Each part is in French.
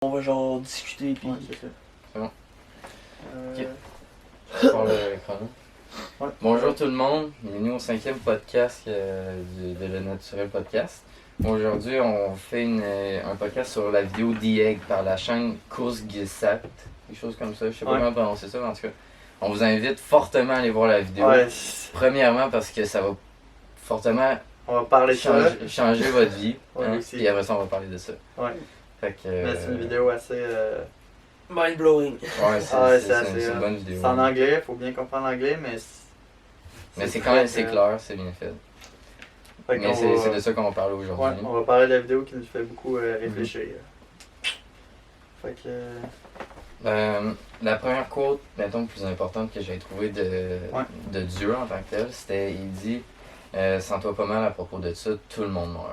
On va genre discuter puis. Ouais, c'est ça. C'est bon. Euh, Je parle le chrono. Ouais. Bonjour tout le monde, bienvenue au 5e podcast de Le Naturel Podcast. Aujourd'hui, on fait un podcast sur la vidéo The Egg par la chaîne Course Gilsat, quelque chose comme ça, je sais pas Ouais. comment prononcer ça, mais en tout cas, on vous invite fortement à aller voir la vidéo. ouais, Premièrement parce que ça va fortement on va parler de ça. changer votre vie, Ouais, hein, aussi. puis après ça, on va parler de ça. Ouais. Fait que, Mais c'est une vidéo assez. Mind blowing. Ouais, c'est Ah ouais, c'est assez, une bonne vidéo. C'est en anglais, faut bien comprendre l'anglais, mais. Mais c'est quand même c'est clair, c'est bien fait. Fait Mais qu'on c'est va- de ça qu'on va parler Ouais, aujourd'hui. on va parler de la vidéo qui nous fait beaucoup réfléchir. Fait que. La première quote, mettons, plus importante que j'ai trouvée de Dieu en tant que tel, c'était, il dit sens-toi pas mal à propos de ça, tout le monde meurt.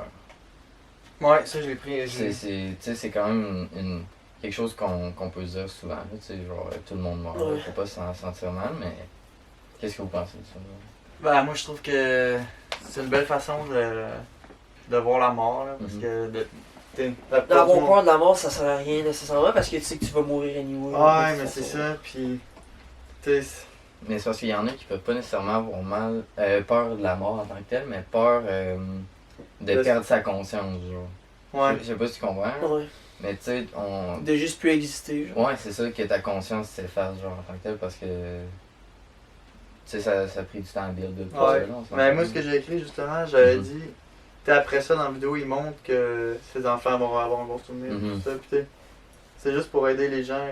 Ouais, ça je l'ai pris. C'est quand même quelque chose qu'on peut dire souvent, là, tu sais, genre tout le monde meurt. Ouais. Faut pas s'en sentir mal, mais qu'est-ce que vous pensez de ça? Ben, moi je trouve que c'est une belle façon de voir la mort, là, parce Mhm. que. D'avoir peur de la mort, ça sert à rien nécessairement parce que tu sais que tu vas mourir anyway. Ouais, de mais toute c'est façon. ça, pis. Tu sais. Mais c'est parce qu'il y en a qui peuvent pas nécessairement avoir peur de la mort en tant que tel, mais peur de De- perdre sa conscience, genre. Ouais. Je sais pas si tu comprends, Ouais. mais tu sais, on... De juste plus exister. Genre. Ouais, c'est ça, que ta conscience s'efface, genre, en tant que tel, parce que... Tu sais, ça a pris du temps à build up. Ouais. là, on s'en Mais fout. moi, ce que j'ai écrit justement, j'avais Mhm. dit. Tu sais, après ça, dans la vidéo, il montre que ses enfants vont avoir un bon souvenir. Mhm. Tout ça, pis tu sais, c'est juste pour aider les gens.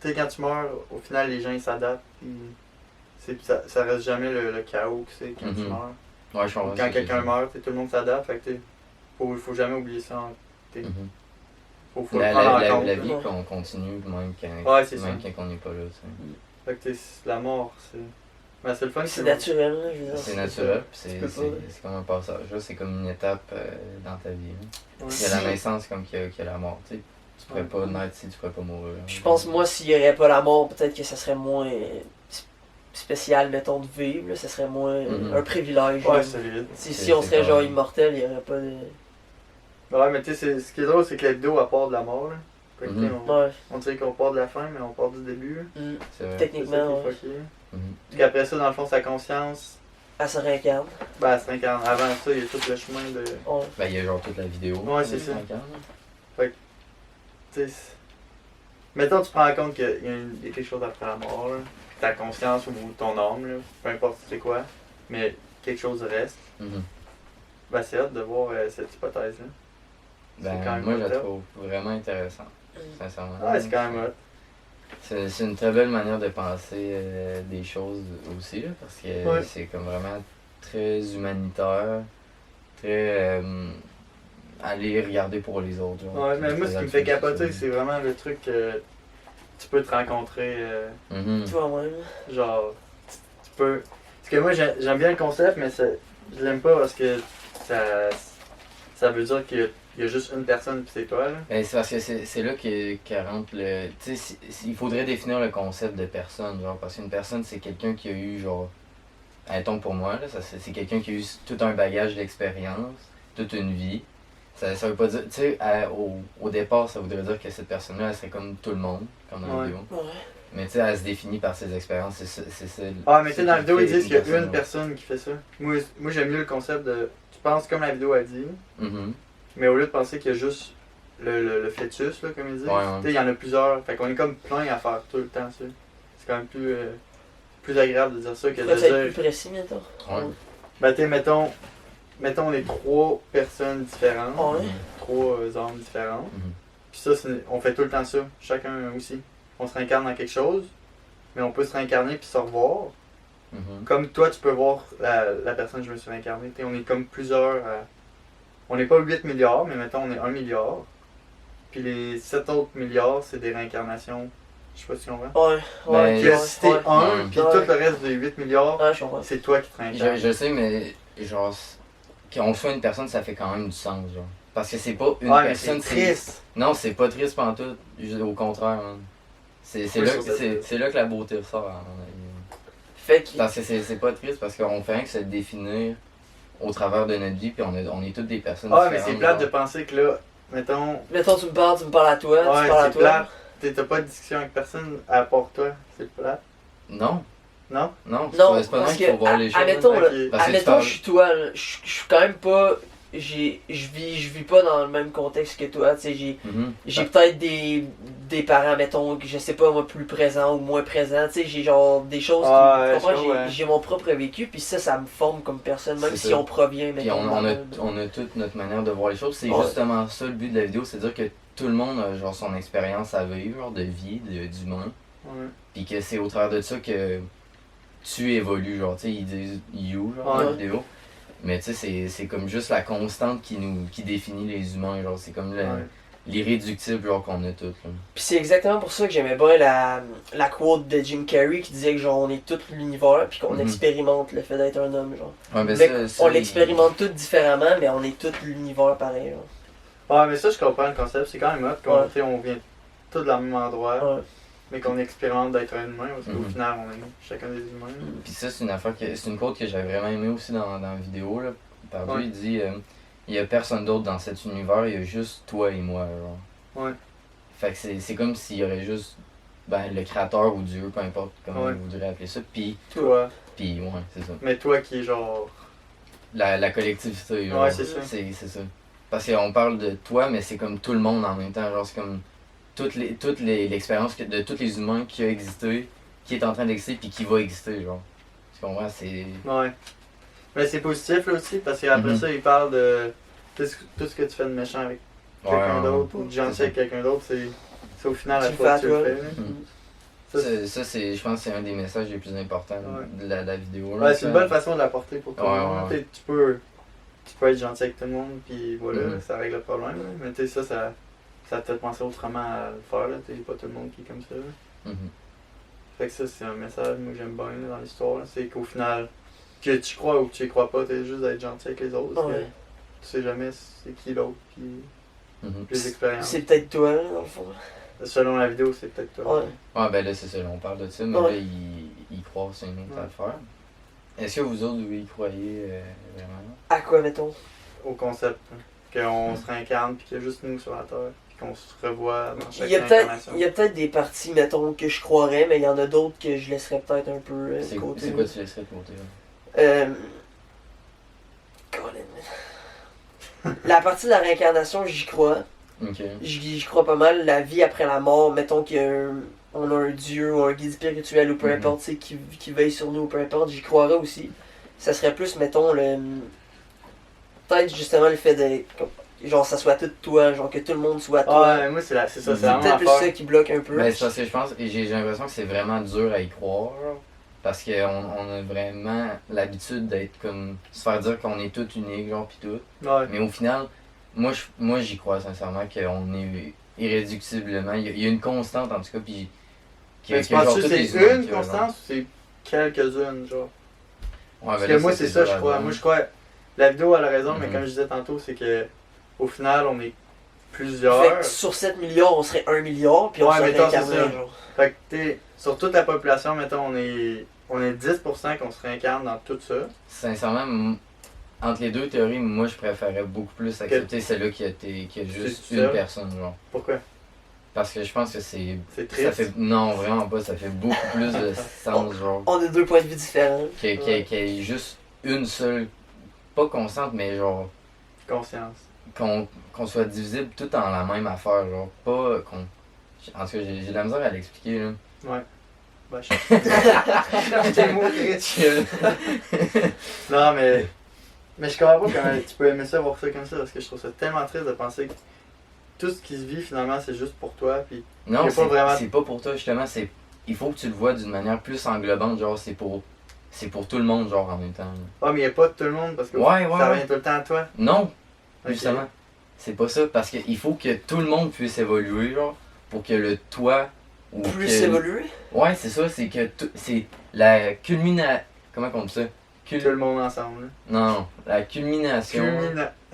Tu sais, quand tu meurs, au final, les gens ils s'adaptent. Ça reste jamais le chaos que c'est quand tu Mhm. meurs. Ouais, je comprends. Quand quelqu'un meurt, tu sais, tout le monde s'adapte. Fait que faut jamais oublier ça. Tu sais, faut le La, prendre la, en la, compte. la là. vie qu'on continue, même quand, Ouais, c'est même ça. quand on n'est pas là, tu sais. Fait que tu sais, la mort, c'est. Ben, c'est le fun. C'est naturel, là, je veux dire. C'est c'est naturel, puis Tu peux pas, ouais. c'est comme un passage, là, c'est comme une étape dans ta vie. Là. Ouais. Il y a la naissance comme qu'il y a la mort, tu sais. Tu pourrais Ouais. pas naître si tu pourrais pas mourir. Puis je pense, moi, s'il y aurait pas la mort, peut-être que ça serait moins spécial, mettons, de vivre. Là. Ça serait moins Mhm. un privilège. Ouais, là. solide. Si on c'est serait comme- genre immortel, il y aurait pas de. Ouais, mais tu sais, ce qui est drôle, c'est que la vidéo, elle part de la mort. Là. Fait que, tu sais, Mhm. on- Ouais. On dirait qu'on part de la fin, mais on part du début. Là. Mm. C'est vrai. C'est ça Techniquement, qui est ouais. fucké. Mhm. Parce qu'après ça, dans le fond, sa conscience, Elle se réincarne. ben, à 5 ans. Avant ça, il y a tout le chemin de. Ouais. Ben, il y a genre toute la vidéo. Ouais, c'est ça. 5 ans, là. Tu sais, mettons, tu prends en compte qu'il y a quelque chose après la mort, là. Ta conscience ou ton âme, là. Peu importe c'est quoi. Mais quelque chose reste. Mhm. Ben, c'est hâte de voir cette hypothèse-là. Ben, C'est quand même moi, je la hot, là. trouve vraiment intéressant, sincèrement. Ouais, c'est quand même hot. C'est une très belle manière de penser des choses aussi, là, parce que Ouais. c'est comme vraiment très humanitaire, très aller regarder pour les autres. genre. Ouais, mais moi, ce qui me fait capoter, c'est c'est vraiment le truc que tu peux te rencontrer, Mhm. Toi-même. genre, tu peux. Parce que moi, j'aime bien le concept, mais je l'aime pas parce que ça veut dire qu'il y a juste une personne pis c'est toi, là. Ben, c'est parce que c'est là que rentre le. Tu sais, il faudrait définir le concept de personne, genre, parce qu'une personne, c'est quelqu'un qui a eu, genre. Mettons pour moi, là, c'est quelqu'un qui a eu tout un bagage d'expérience, toute une vie. Ça veut pas dire. Tu sais, au départ, ça voudrait dire que cette personne-là, elle serait comme tout le monde, comme dans la Ouais. vidéo. Ouais. Mais tu sais, elle se définit par ses expériences, c'est ça. Ah, mais tu sais, dans la qui vidéo, ils fait disent qu'il y a une personne. personne qui fait ça. Moi j'aime mieux le concept de. Tu penses comme la vidéo a dit, Mhm. mais au lieu de penser qu'il y a juste le fœtus, là, comme ils disent, Ouais, ouais. tu sais, il y en a plusieurs. Fait qu'on est comme plein à faire tout le temps ça. C'est quand même plus agréable de dire ça que de Pourrait être dire. plus précis, mettons. Ouais. Ben, tu sais, mettons, on est 3 personnes différentes, Ouais. 3 âmes différentes. Mhm. Puis ça, on fait tout le temps ça, chacun aussi. On se réincarne dans quelque chose, mais on peut se réincarner puis se revoir. Mhm. Comme toi, tu peux voir la personne que je me suis réincarné. T'sais, on est comme plusieurs. On n'est pas 8 milliards, mais mettons, on est 1 milliard. Puis les 7 autres milliards, c'est des réincarnations. Je sais pas si tu comprends. Ouais. Ben, Ouais. Puis là, si t'es ouais. 1, Ouais. puis Ouais. tout le reste des 8 milliards, Ouais, je comprends. c'est toi qui te réincarnes. Je sais, mais genre, qu'on soit une personne, ça fait quand même du sens, genre. Parce que c'est pas une Ouais, mais personne. c'est triste. Non, c'est pas triste pantoute, au contraire, man. C'est Oui, là, sur cette- c'est là que la beauté ressort, à mon avis. Fait que. Parce que c'est pas triste, parce qu'on fait rien que se définir au travers de notre vie, puis on est toutes des personnes Ah, mais différentes. c'est plate de genre. penser que là, mettons, Mettons, tu me parles à toi, tu ouais, parles à c'est toi. plate. T'as pas de discussion avec personne à part toi. C'est plate. Non, Non? non, Non, c'est pas parce mal qu'il faut que, voir les choses. admettons, là, Ok. Parce que tu admettons, parles- je suis toi, là, je suis quand même pas, je vis pas dans le même contexte que toi, tu sais, Mhm. j'ai peut-être des parents, mettons, que je sais pas, moi, plus présents ou moins présents, tu sais, j'ai genre des choses qui, Ah, tu ouais, comprends, je vois, ouais. j'ai mon propre vécu, puis ça me forme comme personne, même C'est si ça. on provient, Puis mettons, on a toute notre manière de voir les choses. C'est Ouais. justement ça le but de la vidéo, c'est dire que tout le monde a genre son expérience à vivre, genre, de vie, d'humain. Ouais. Puis que c'est au travers de ça que tu évolues, genre, tu sais, ils disent you, genre, dans la Ouais. vidéo. Mais tu sais, c'est comme juste la constante qui définit les humains, genre, c'est comme Ouais. l'irréductible, genre, qu'on a tous, là. Puis c'est exactement pour ça que j'aimais bien la quote de Jim Carrey qui disait que genre on est tout l'univers puis qu'on Mhm. expérimente le fait d'être un homme genre. Ouais, mais Mais ça, on il- l'expérimente tout différemment mais on est tout l'univers pareil. Genre. Ouais, mais ça, je comprends le concept. C'est quand même hot. Ouais. Tu sais, on vient tous dans le même endroit, Ouais. mais qu'on expérimente d'être un humain, parce qu'au Mhm. final, on est chacun des humains. Puis ça, c'est une affaire c'est une quote que j'avais vraiment aimé aussi dans la vidéo, là. Par Ouais. lui, il dit il y a personne d'autre dans cet univers, il y a juste toi et moi, genre. Ouais. Fait que c'est comme s'il y aurait juste le créateur ou Dieu, peu importe comment Ouais. vous voudrez appeler ça, puis Toi. ouais, c'est ça. Mais toi qui est genre. La collectivité, genre. Ouais, c'est ça. C'est ça. Parce qu'on parle de toi, mais c'est comme tout le monde en même temps, genre c'est comme l'expérience de tous les humains qui a existé, qui est en train d'exister, puis qui va exister, genre. Tu comprends? C'est... Ouais. Mais c'est positif là aussi, parce qu'après Mhm. ça, il parle de tout ce que tu fais de méchant avec quelqu'un d'autre, ou de gentil C'est avec quelqu'un d'autre, c'est au final à Tu le toi fais à que tu le toi. fais. là. Mhm. Ça, C'est, je pense que c'est un des messages les plus importants Ouais. de la vidéo. Là, Ouais, c'est ça. une bonne façon de l'apporter pour tout le Ouais, monde. ouais. Tu sais, tu peux être gentil avec tout le monde, puis voilà, Mhm. ça règle le problème. là. Mais tu sais, ça te fait penser autrement à le faire. Là. Tu sais, pas tout le monde qui est comme ça. Là. Mhm. Fait que ça, c'est un message moi, que j'aime bien là, dans l'histoire. là. C'est qu'au final, que tu crois ou que tu y crois pas, t'es juste d'être gentil avec les autres. Parce que Ouais. tu sais jamais c'est qui l'autre, puis Mhm. les expériences. C'est peut-être toi là, dans le fond. Selon la vidéo, c'est peut-être toi. Ouais. Ouais, ben là, c'est ça, là, on parle de ça, mais Ouais. là, il croit, c'est une autre Ouais. affaire. Est-ce que vous autres, vous y croyez vraiment? À quoi mettons? Au concept. hein. Qu'on se réincarne, puis qu'il y a juste nous sur la Terre, puis qu'on se revoit dans chaque incarnation. Il y a peut-être des parties, mettons, que je croirais, mais il y en a d'autres que je laisserais peut-être un peu de C'est côté. quoi tu laisserais de côté? Là? Colin. La partie de la réincarnation, j'y crois. Ok. J'y crois pas mal. La vie après la mort, mettons qu'on a un dieu ou un guide spirituel ou peu Mhm. importe, tu sais, qui veille sur nous ou peu importe, j'y croirais aussi. Ça serait plus, mettons, peut-être justement le fait de. Genre, ça soit tout toi, genre que tout le monde soit toi. Ouais, moi, c'est ça, c'est C'est vraiment peut-être plus l'affaire. ça qui bloque un peu. Ben, c'est parce que je pense, et j'ai l'impression que c'est vraiment dur à y croire, genre, parce qu'on on a vraiment l'habitude d'être comme, se faire dire qu'on est tous uniques, genre, pis tout. Ouais. Mais au final, moi j'y crois sincèrement qu'on est irréductiblement, il y a une constante en tout cas, puis Mais tu genre, penses que tous c'est les humains une qui ont, genre. constance ou c'est quelques-unes, genre? Ouais, Parce ben que là, moi, c'est ça, je dur à crois. dire. Moi, je crois. La vidéo a la raison, mais Mhm. comme je disais tantôt, c'est que au final, on est Fait plusieurs. que sur 7 milliards, on serait 1 milliard, puis on Ouais, serait mettons, c'est incarné, ça. genre. Fait que, t'sais, sur toute la population, mettons, on est 10% qu'on se réincarne dans tout ça. Sincèrement, entre les deux théories, moi je préférais beaucoup plus accepter celle-là qui a juste C'est une ça. personne, genre. Pourquoi? Parce que je pense que c'est. C'est Ça triste. fait. Non, vraiment pas, ça fait beaucoup plus de sens, genre. On a deux points de vue différents. Qu'il y ait juste une seule. Pas constante, mais genre. Conscience. Qu'on soit divisible tout en la même affaire, genre. Pas qu'on. En tout cas, j'ai de la misère à l'expliquer, là. Ouais. Ben, je tes mots, Chris. Non, mais je comprends pas comment tu peux aimer ça, voir ça comme ça, parce que je trouve ça tellement triste de penser que tout ce qui se vit, finalement, c'est juste pour toi, puis Non, Y a pas vraiment- c'est pas pour toi, justement, c'est. Il faut que tu le vois d'une manière plus englobante, genre, c'est pour tout le monde, genre, en même temps. là. ouais, mais il a pas de tout le monde, parce que Ouais, ça ouais. revient tout le temps à toi. Non, Ok. justement. C'est pas ça, parce qu'il faut que tout le monde puisse évoluer, genre, pour que le toi. Ou Plus que... évolué. Ouais, c'est ça, c'est que c'est la culmination. Comment on dit ça? Tout le monde ensemble. Là. Non, la culmination.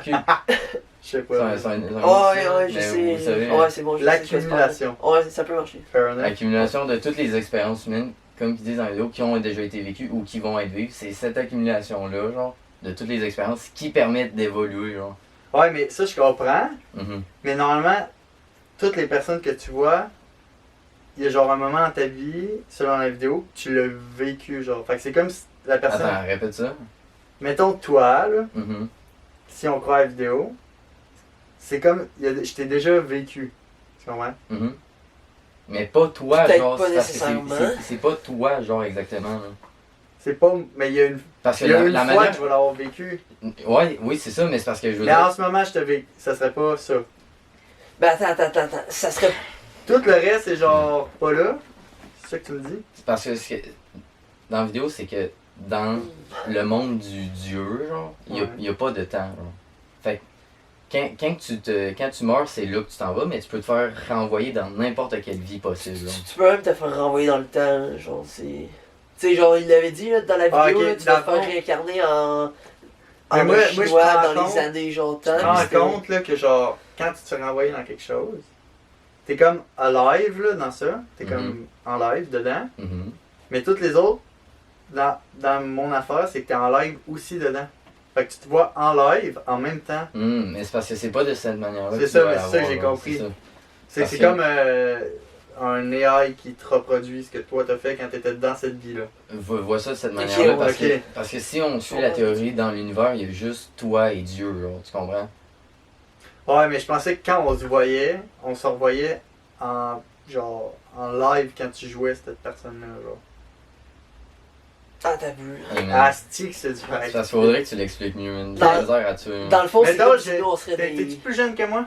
Cul- Je sais c'est pas. un- c'est un- c'est un- Ouais, je mais sais. vous savez, Ouais, c'est bon, je sais ce que tu parles. L'accumulation. Ouais, ça peut marcher. Fair enough. L'accumulation de toutes les expériences humaines, comme ils disent dans la vidéo, qui ont déjà été vécues ou qui vont être vécues, c'est cette accumulation-là, genre, de toutes les expériences qui permettent d'évoluer, genre. Ouais, mais ça, je comprends. Mhm. Mais normalement, toutes les personnes que tu vois, il y a genre un moment dans ta vie, selon la vidéo, que tu l'as vécu, genre. Fait que c'est comme si la personne... Attends, répète ça. Mettons toi, là, Mhm. si on croit à la vidéo, c'est comme... je t'ai déjà vécu. Tu comprends? Mhm. Mais pas toi, Peut-être genre. pas c'est parce que nécessairement. c'est pas toi, genre, exactement. Là. C'est pas... Mais il y a une, Parce que il y a une la fois manière. que je vais l'avoir vécu. Ouais, oui, c'est ça, mais c'est parce que je veux Mais dire. en ce moment, je te vécu. Ça serait pas ça. Ben attends. Ça serait. Tout le reste, c'est genre pas là. C'est ça que tu me dis? C'est parce que dans la vidéo, c'est que dans le monde du dieu, genre, il Ouais. y a pas de temps, genre. Fait que quand tu meurs, c'est là que tu t'en vas, mais tu peux te faire renvoyer dans n'importe quelle vie possible, genre. Tu peux même te faire renvoyer dans le temps, genre, c'est. Tu sais, genre, il l'avait dit, là, dans la vidéo, Ah, ok, là, tu vas te dans le faire fond- réincarner en. Mais En moi, je chinois prends dans compte- les années, genre, Tu te temps. rends puis c'était- compte là, que genre, quand tu te fais renvoyer dans quelque chose, t'es comme alive là, dans ça. T'es comme en live dedans. Mhm. Mais toutes les autres, dans mon affaire, c'est que t'es en live aussi dedans. Fait que tu te vois en live en même temps. Mais c'est parce que c'est pas de cette manière-là. C'est que tu ça, vas mais c'est ça que l'avoir, j'ai genre, compris. c'est ça. C'est Parce c'est que- comme un AI qui te reproduit ce que toi t'as fait quand t'étais dans cette vie-là. Vois ça de cette manière-là, ouais, parce, ok. parce que si on suit la théorie dans l'univers, il y a juste toi et Dieu, genre, tu comprends? Ouais, mais je pensais que quand on se voyait, on se revoyait en genre en live quand tu jouais cette personne-là. Genre. Ah, t'as vu. Hey, man. Asti que c'est C'est différent. parce qu'il faudrait que tu l'expliques mieux, man. J'ai Dans- la misère à tuer, man. Dans le fond, Mais c'est donc, comme si nous, on serait T'es-tu des. plus jeune que moi?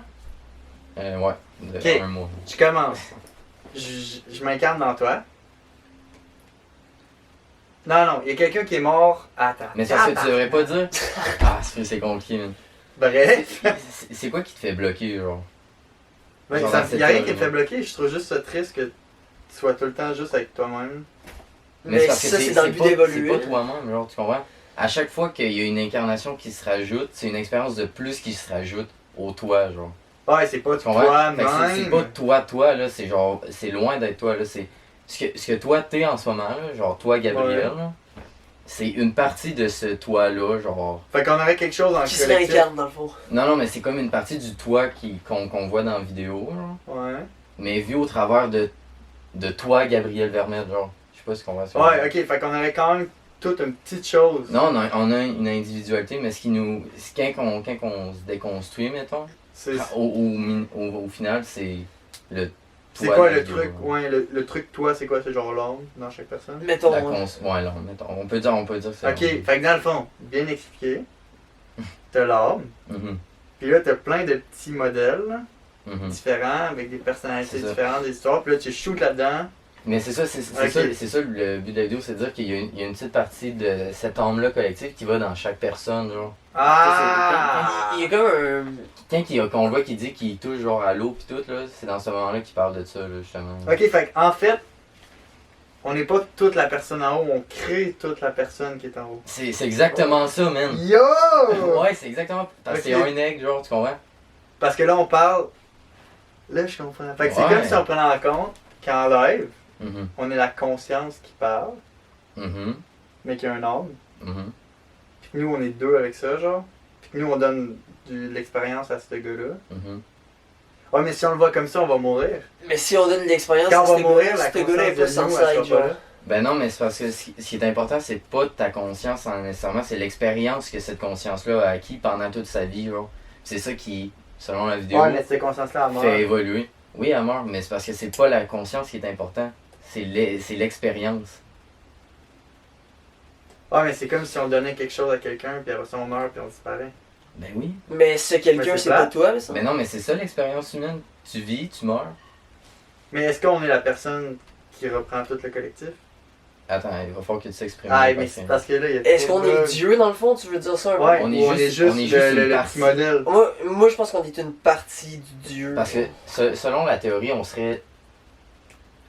Ouais, de Ok. un mois. Je commence. Je m'incarne dans toi. Non, il y a quelqu'un qui est mort. Attends. Mais ça, tu devrais pas dire. Ah, c'est compliqué, man. Bref. C'est quoi qui te fait bloquer, genre? Il Genre dans n'y cette a rien qui me théorie-là. fait bloquer. Je trouve juste ça triste que tu sois tout le temps juste avec toi-même. Mais parce que ça, c'est dans le but d'évoluer. C'est pas toi-même, genre, tu comprends? À chaque fois qu'il y a une incarnation qui se rajoute, c'est une expérience de plus qui se rajoute au toi, genre. Ouais, c'est pas Tu comprends? Fait que c'est pas toi-même. toi, là, c'est genre, c'est loin d'être toi, là, c'est... Ce que toi, t'es en ce moment, là, genre, toi, Gabriel, là, c'est une partie de ce toi-là, genre... Fait qu'on aurait quelque chose en Qui se collectif. réincarne, dans le fond. Non, mais c'est comme une partie du toi qu'on voit dans la vidéo, genre, Ouais. mais vu au travers de toi, Gabriel Vermette, genre. Je sais pas ce qu'on va faire. Ouais, ok. Fait qu'on aurait quand même toute une petite chose. Non, on a une individualité, mais ce qui nous... Quand on se déconstruit, mettons, C'est au final, c'est le... c'est toi quoi de le la truc? vidéo. Ouais, le truc, toi, c'est quoi? C'est genre l'homme dans chaque personne? Mettons. Ouais, là, mettons. On peut dire que c'est... Ok, fait que dans le fond, bien expliqué, t'as l'âme, Mhm, puis là t'as plein de petits modèles là, mhm. différents, avec des personnalités C'est ça. différentes, des histoires, puis là tu shoots là-dedans. Mais c'est ça, Ok. c'est ça le but de la vidéo, c'est de dire qu'il y a une petite partie de cet âme-là collectif qui va dans chaque personne, genre. Ah! Il y a comme un. Quand on le voit qui dit qu'il touche genre à l'eau pis tout, là, c'est dans ce moment-là qu'il parle de ça, là, justement. Ok, fait en fait, on n'est pas toute la personne en haut, on crée toute la personne qui est en haut. C'est exactement ça, man. Yo! Ouais, c'est exactement. Parce que Ok. c'est un aigle, genre, tu comprends? Parce que là on parle. Là je comprends. Fait que c'est Ouais. comme si on prenait en compte qu'en live, Mhm, on est la conscience qui parle, mhm, mais qui a un âme. mhm. Puis que nous on est deux avec ça, genre. Puis que nous on donne de l'expérience à ce gars-là. Mhm. Ouais, mais si on le voit comme ça, on va mourir. Mais si on donne de l'expérience, Quand on va ce mourir, gars-là, la ce gars-là est pas conscience de nous, censé elle être sera pas genre. là. Ben non, mais c'est parce que ce qui est important, c'est pas ta conscience nécessairement, c'est l'expérience que cette conscience-là a acquis pendant toute sa vie, genre. C'est ça qui, selon la vidéo, Ouais, mais cette conscience-là, elle meurt. fait évoluer. Oui, elle meurt, mais c'est parce que c'est pas la conscience qui est important, c'est l'expérience. Ouais, mais c'est comme si on donnait quelque chose à quelqu'un, puis après ça on meurt, puis on disparaît. Ben oui. Mais ce Mais quelqu'un, c'est c'est pas plate. toi, mais ça. Mais non, mais c'est ça l'expérience humaine. Tu vis, tu meurs. Mais est-ce qu'on est la personne qui reprend tout le collectif? Attends, il va falloir que tu t'exprimes. Ah, mais c'est parce que là, il y a Est-ce trop qu'on de est bugs. Dieu dans le fond, tu veux dire ça un peu? Ouais, On on est est juste- juste, une le partie. petit modèle. Moi, je pense qu'on est une partie du Dieu. Parce que selon la théorie, on serait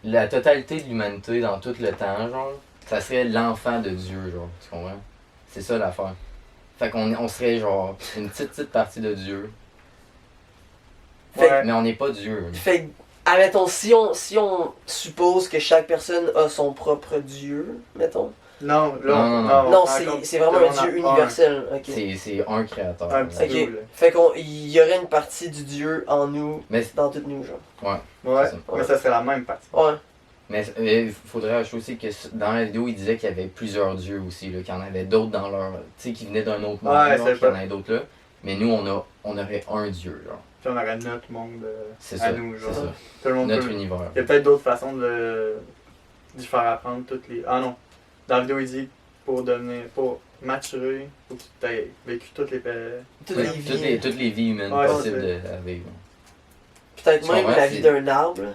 la totalité de l'humanité dans tout le temps, genre, ça serait l'enfant de Dieu, genre, tu comprends? C'est ça l'affaire. Fait qu'on serait genre une petite partie de Dieu. Ouais. Mais on n'est pas Dieu. Fait que, admettons, si on suppose que chaque personne a son propre Dieu, mettons, Non, là, Non, Non, on c'est encore c'est vraiment un tellement dieu un. universel. Ok. C'est un créateur. Un petit Ok. dieu, là. Fait qu'il y aurait une partie du dieu en nous, Mais, dans toutes nous, genre. Ouais, C'est ça. mais ça serait la même partie. Ouais. mais il faudrait ajouter aussi que dans la vidéo, il disait qu'il y avait plusieurs dieux aussi, là, qu'il y en avait d'autres dans leur. Tu sais, qui venaient d'un autre monde, Ouais, genre, c'est qu'il y en pas- avait d'autres là. Mais nous, on aurait un dieu, genre. Puis on aurait notre monde C'est à ça. nous, genre. C'est ça. Tout le monde Notre peut. univers. Il y a peut-être d'autres façons d'y faire apprendre toutes les. Ah non. Dans la vidéo, il dit pour maturer, faut que tu aies vécu toutes les. Toutes les vies. Toutes les vies humaines Ouais, possibles c'est- à vivre. Peut-être Tu même comprends, la c'est- vie d'un arbre, là.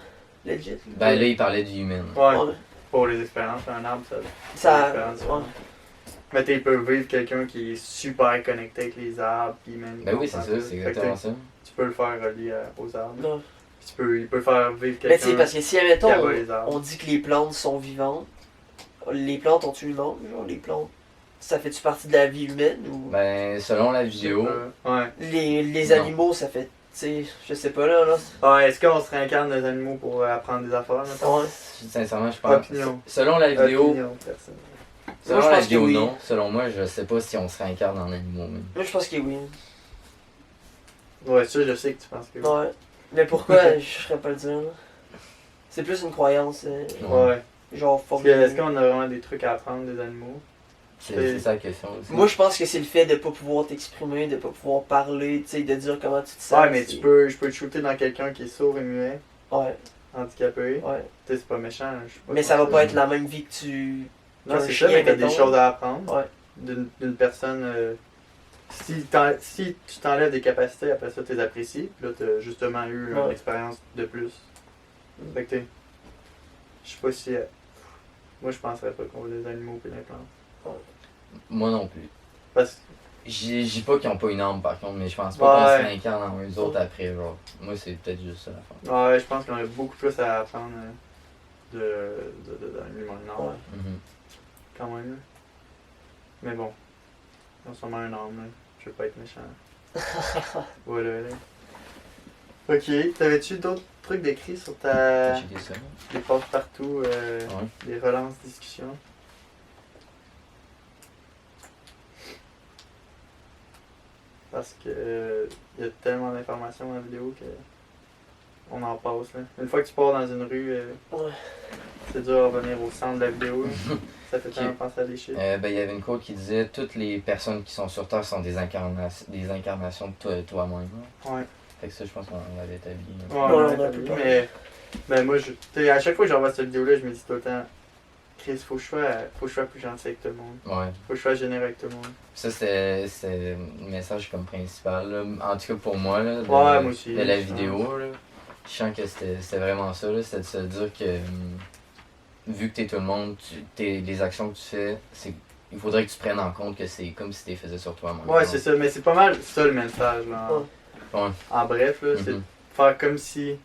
Legit. Ben là, il parlait du humain. Ouais, Ouais. pour les expériences, un arbre, ça. Ça. différence, Ouais. Mais tu peux vivre quelqu'un qui est super connecté avec les arbres, puis même. Ben oui, c'est ça, c'est Fait que exactement ça. tu peux le faire relier aux arbres. Non. Puis il peut faire vivre Mais tu sais, quelqu'un parce que si, admettons, qui abat les arbres. on dit que les plantes sont vivantes, les plantes ont-tu une âme, genre, les plantes? Ça fait-tu partie de la vie humaine ou. Ben, selon la vidéo, Ouais. Les Non. animaux, ça fait. Tu sais, je sais pas là. Ouais, est-ce qu'on se réincarne des animaux pour apprendre des affaires, mettons? Ouais. sincèrement, je pense. Opinion. Selon la vidéo, Opinion, personne. selon Moi, je la pense que vidéo, oui. non. Selon moi, je sais pas si on se réincarne en animaux, même. Moi, je pense que oui. Ouais, ça, je sais que tu penses que oui. Ouais. Mais pourquoi, je serais pas le dire, là. C'est plus une croyance, Ouais. genre Parce formée. que est-ce qu'on a vraiment des trucs à apprendre des animaux? C'est ça la question aussi. Moi, je pense que c'est le fait de pas pouvoir t'exprimer, de pas pouvoir parler, tu sais, de dire comment tu te sens. Ouais, mais c'est- je peux te shooter dans quelqu'un qui est sourd et muet, Ouais, handicapé. ouais. Tu sais, c'est pas méchant. Je sais pas Mais ça va comment pas être la même vie que tu. Non, qu'un c'est ça, chien, mais t'as des mettons. choses à apprendre Ouais. d'une personne. Si tu t'enlèves des capacités, après ça, tu les apprécies. Puis là, t'as justement eu une Ouais. expérience de plus. Fait que t'es. Je sais pas si. Moi, je penserais pas qu'on voit des animaux et des plantes. Moi non plus. Parce que. Je dis pas qu'ils ont pas une âme par contre, mais je pense pas qu'on Ouais. se réincarne en eux autres après, genre. Moi, c'est peut-être juste ça la fin. Ouais, je pense qu'on a beaucoup plus à apprendre d'un humain nord, Ouais. Mhm. quand même. là. Mais bon. Ils ont sûrement un âme, là. Je veux pas être méchant. Voilà, là. Ok, t'avais-tu d'autres trucs d'écrits sur T'as ta. checké ça? Des passes partout, Ouais. des relances, discussions? Parce que y a tellement d'informations dans la vidéo que on en passe là. Une fois que tu pars dans une rue, Ouais. c'est dur à revenir au centre de la vidéo. Là. Ça fait tellement penser à des shit. Ben, il y avait une quote qui disait toutes les personnes qui sont sur Terre sont des incarnations de toi-même. Là. Ouais. Fait que ça, je pense qu'on l'avait établi. là. Ouais, Ouais, on on a a pas pu vu, parler. mais moi, à chaque fois que je revois cette vidéo-là, je me dis tout le temps, Chris, faut que je sois plus gentil avec tout le monde. Ouais. Faut que je sois généreux avec tout le monde. Ça, c'est le message comme principal. Là. En tout cas, pour moi, là, de, Ouais, moi aussi. de la je vidéo, là, je sens que c'était vraiment ça. Là, c'était de se dire que vu que t'es tout le monde, les actions que tu fais, il faudrait que tu prennes en compte que c'est comme si tu les faisais sur toi-même. Ouais, c'est ça, mais c'est pas mal ça le message. Là, Ouais. en bref, là, c'est Mhm. faire comme si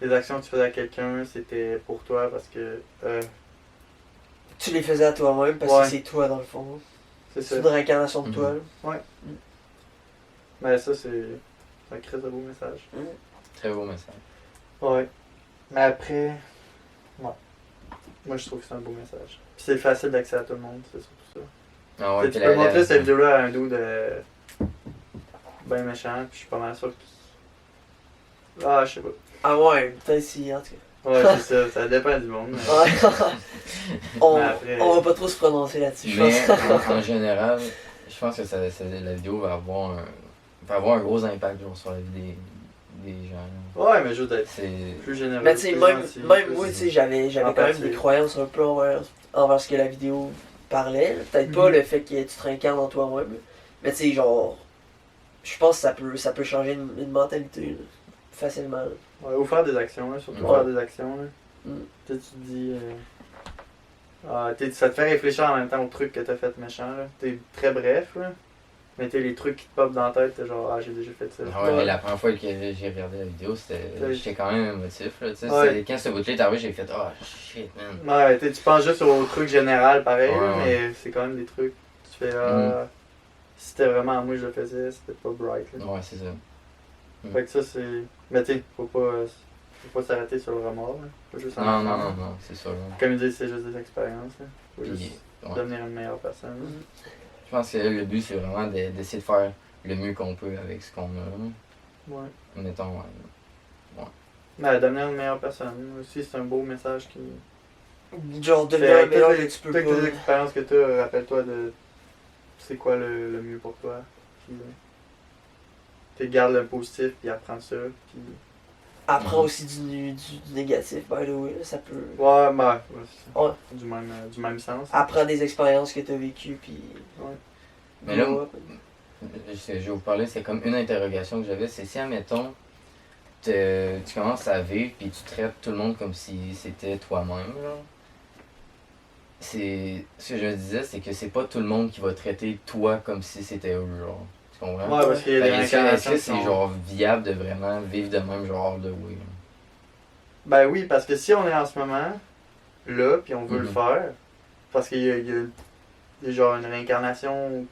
les actions que tu faisais à quelqu'un, c'était pour toi parce que. Tu les faisais à toi-même parce Ouais. que c'est toi dans le fond. C'est ça. C'est une réincarnation de Mhm. toi. là. Mais ça, c'est un très beau message. Très beau message. Ouais. Mais après. Ouais. Moi, je trouve que c'est un beau message. Puis c'est facile d'accès à tout le monde, c'est surtout ça. Ah ouais, Tu puis peux montrer cette vidéo-là à un dude ben méchant, puis je suis pas mal sûr qu'il. Ah, je sais pas. Ah ouais, peut-être si, en tout Ouais, c'est ça dépend du monde. Mais... cas. Ouais. on, Mais après- on va pas trop se prononcer là-dessus, je Mais pense. en général, je pense que la vidéo va avoir un gros impact genre, sur la vie des gens. Ouais, mais juste d'être C'est. plus généreux. Mais tu sais, plus même, gentil, même plus- moi, tu sais, j'avais quand même empathie. des croyances un peu envers ce que la vidéo parlait. là. Peut-être pas Mhm. le fait que tu te réincarnes en toi-même. là. Mais tu sais, genre, je pense que ça peut changer une mentalité là, facilement. là. Ouais, ou faire des actions, là, surtout Ouais. faire des actions. Là. Mm. Tu sais, tu te dis. Ça te fait réfléchir en même temps aux trucs que t'as fait méchant. Là. T'es très bref, là. Mais t'es les trucs qui te popent dans la tête, t'es genre, ah, j'ai déjà fait ça. Ah ouais, mais la première fois que j'ai regardé la vidéo, j'étais quand même émotif. Là, tu sais. Ouais. C'est- Quand ce bout-là est arrivé, j'ai fait oh shit man. Ouais, tu penses juste aux trucs général pareil, Ouais, là, ouais. mais c'est quand même des trucs. Tu fais, si c'était vraiment moi je le faisais, c'était pas bright. Là. Ouais, c'est ça. Fait que ça, c'est. Mais tu sais, faut pas Faut pas s'arrêter sur le remords. Là. Faut juste en Non, apprendre. non, c'est ça. Là. Comme ils disent, c'est juste des expériences. Là. Faut Puis, juste ouais. devenir une meilleure personne. Je pense que le but, c'est vraiment d'essayer de faire le mieux qu'on peut avec ce qu'on a. Là. Ouais. Mettons, Mais devenir une meilleure personne aussi, c'est un beau message qui. Genre, Fait devenir un avec meilleur toutes que les, tu peux toutes les pas. expériences que tu as, rappelle-toi de c'est quoi le mieux pour toi. Puis, tu gardes le positif, puis apprends ça. Puis... Apprends aussi du négatif, by the way, là, ça peut. Ouais, ouais, c'est ça. Ouais. Du même sens. Apprends des expériences que tu as vécues, puis. Ouais. Mais là, Ouais. je vais vous parler, c'est comme une interrogation que j'avais, c'est si, admettons, tu commences à vivre puis tu traites tout le monde comme si c'était toi-même, genre. C'est, ce que je me disais, c'est que c'est pas tout le monde qui va traiter toi comme si c'était eux, genre. Tu comprends? Ouais, parce qu'il y a Fait des que est-ce que réincarnations qui c'est sont- genre viable de vraiment vivre de même genre de way? Là? Ben oui, parce que si on est en ce moment là, puis on veut le Mhm. faire, parce qu'il y a genre une réincarnation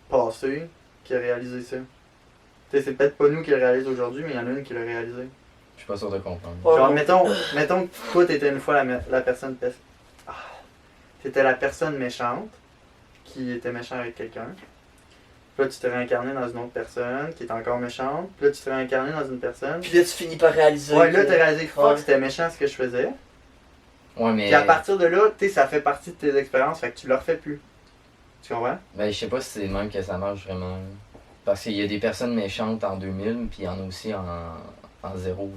passée qui a réalisé ça. Tu sais, c'est peut-être pas nous qui le réalise aujourd'hui, mais il y en a une qui l'a réalisé. Je suis pas sûr de comprendre. Ouais, Genre, bon. mettons que toi, t'étais une fois la personne... T'étais la personne méchante qui était méchant avec quelqu'un. Puis là, tu t'es réincarné dans une autre personne qui est encore méchante. Puis là, tu t'es réincarné dans une personne. Puis là, tu finis par réaliser. Ouais, là, que- t'as réalisé que fuck, Ouais. c'était méchant ce que je faisais. Ouais, mais. Puis à partir de là, tu sais, ça fait partie de tes expériences, fait que tu le refais plus. Tu comprends? Ben, je sais pas si c'est le même que ça marche vraiment. Parce qu'il y a des personnes méchantes en 2000, puis il y en a aussi en zéro.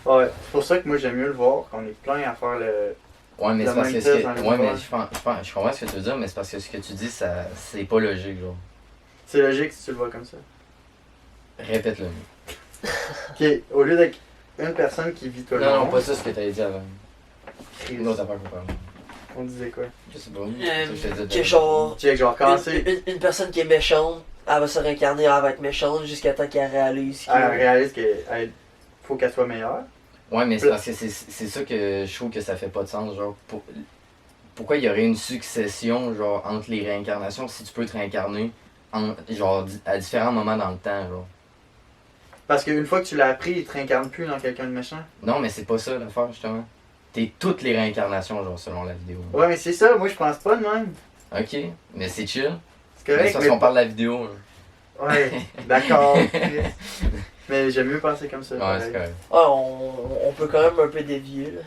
Genre. Ouais, c'est pour ça que moi, j'aime mieux le voir, qu'on est plein à faire le. Ouais, mais Le c'est parce même que. test dans les Ouais, mais univers. je comprends ce que tu veux dire, mais c'est parce que ce que tu dis, ça c'est pas logique, genre. C'est logique si tu le vois comme ça. Répète-le. Ok, au lieu d'être une personne qui vit tout le Non, non, long, pas ça ce que t'avais dit avant. Christ, Une autre affaire qu'on parle. on disait quoi? Je sais pas. C'est ce que je te disais. Que genre. Check, genre, quand c'est. Une personne qui est méchante, elle va se réincarner, elle va être méchante jusqu'à temps qu'elle réalise. Elle réalise qu'il faut qu'elle soit meilleure. Ouais, mais c'est parce que c'est ça que je trouve que ça fait pas de sens. Genre, pourquoi il y aurait une succession genre entre les réincarnations si tu peux te réincarner genre à différents moments dans le temps, genre. Parce qu'une fois que tu l'as appris, il te réincarne plus dans quelqu'un de méchant. Non, mais c'est pas ça l'affaire, justement. T'es toutes les réincarnations, genre, selon la vidéo. Ouais, mais c'est ça, moi je pense pas de même. Ok, mais c'est chill. C'est Mais correct, c'est parce qu'on parle de la vidéo. Là. Ouais, d'accord. Chris. Mais j'aime mieux penser comme ça. Ouais, pareil. c'est correct. Ouais, on peut quand même un peu dévier, là.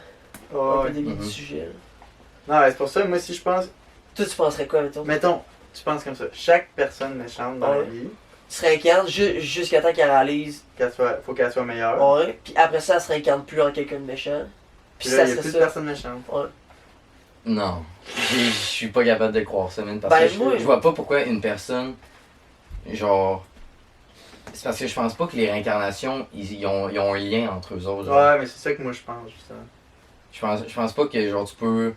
Un Ouais. peu dévier du Mhm. sujet, là. Non, ouais, c'est pour ça, moi si je pense. Toi, tu penserais quoi, mettons? Mettons, tu penses comme ça. Chaque personne méchante dans la Ouais. vie, Tu se réincarnes jusqu'à temps qu'elle réalise. faut qu'elle soit meilleure. Ouais. Puis après ça, elle se réincarne plus en quelqu'un de méchant. Puis Puis là, ça il y a serait plus de ça. personnes méchantes. Ouais. Non. Je suis pas capable de croire ça, man. Parce Ben, que moi- je vois pas pourquoi une personne. Genre. C'est parce que je pense pas que les réincarnations, ils ont un lien entre eux autres. Genre. Ouais, mais c'est ça que moi je pense, justement. Je pense pas que genre tu peux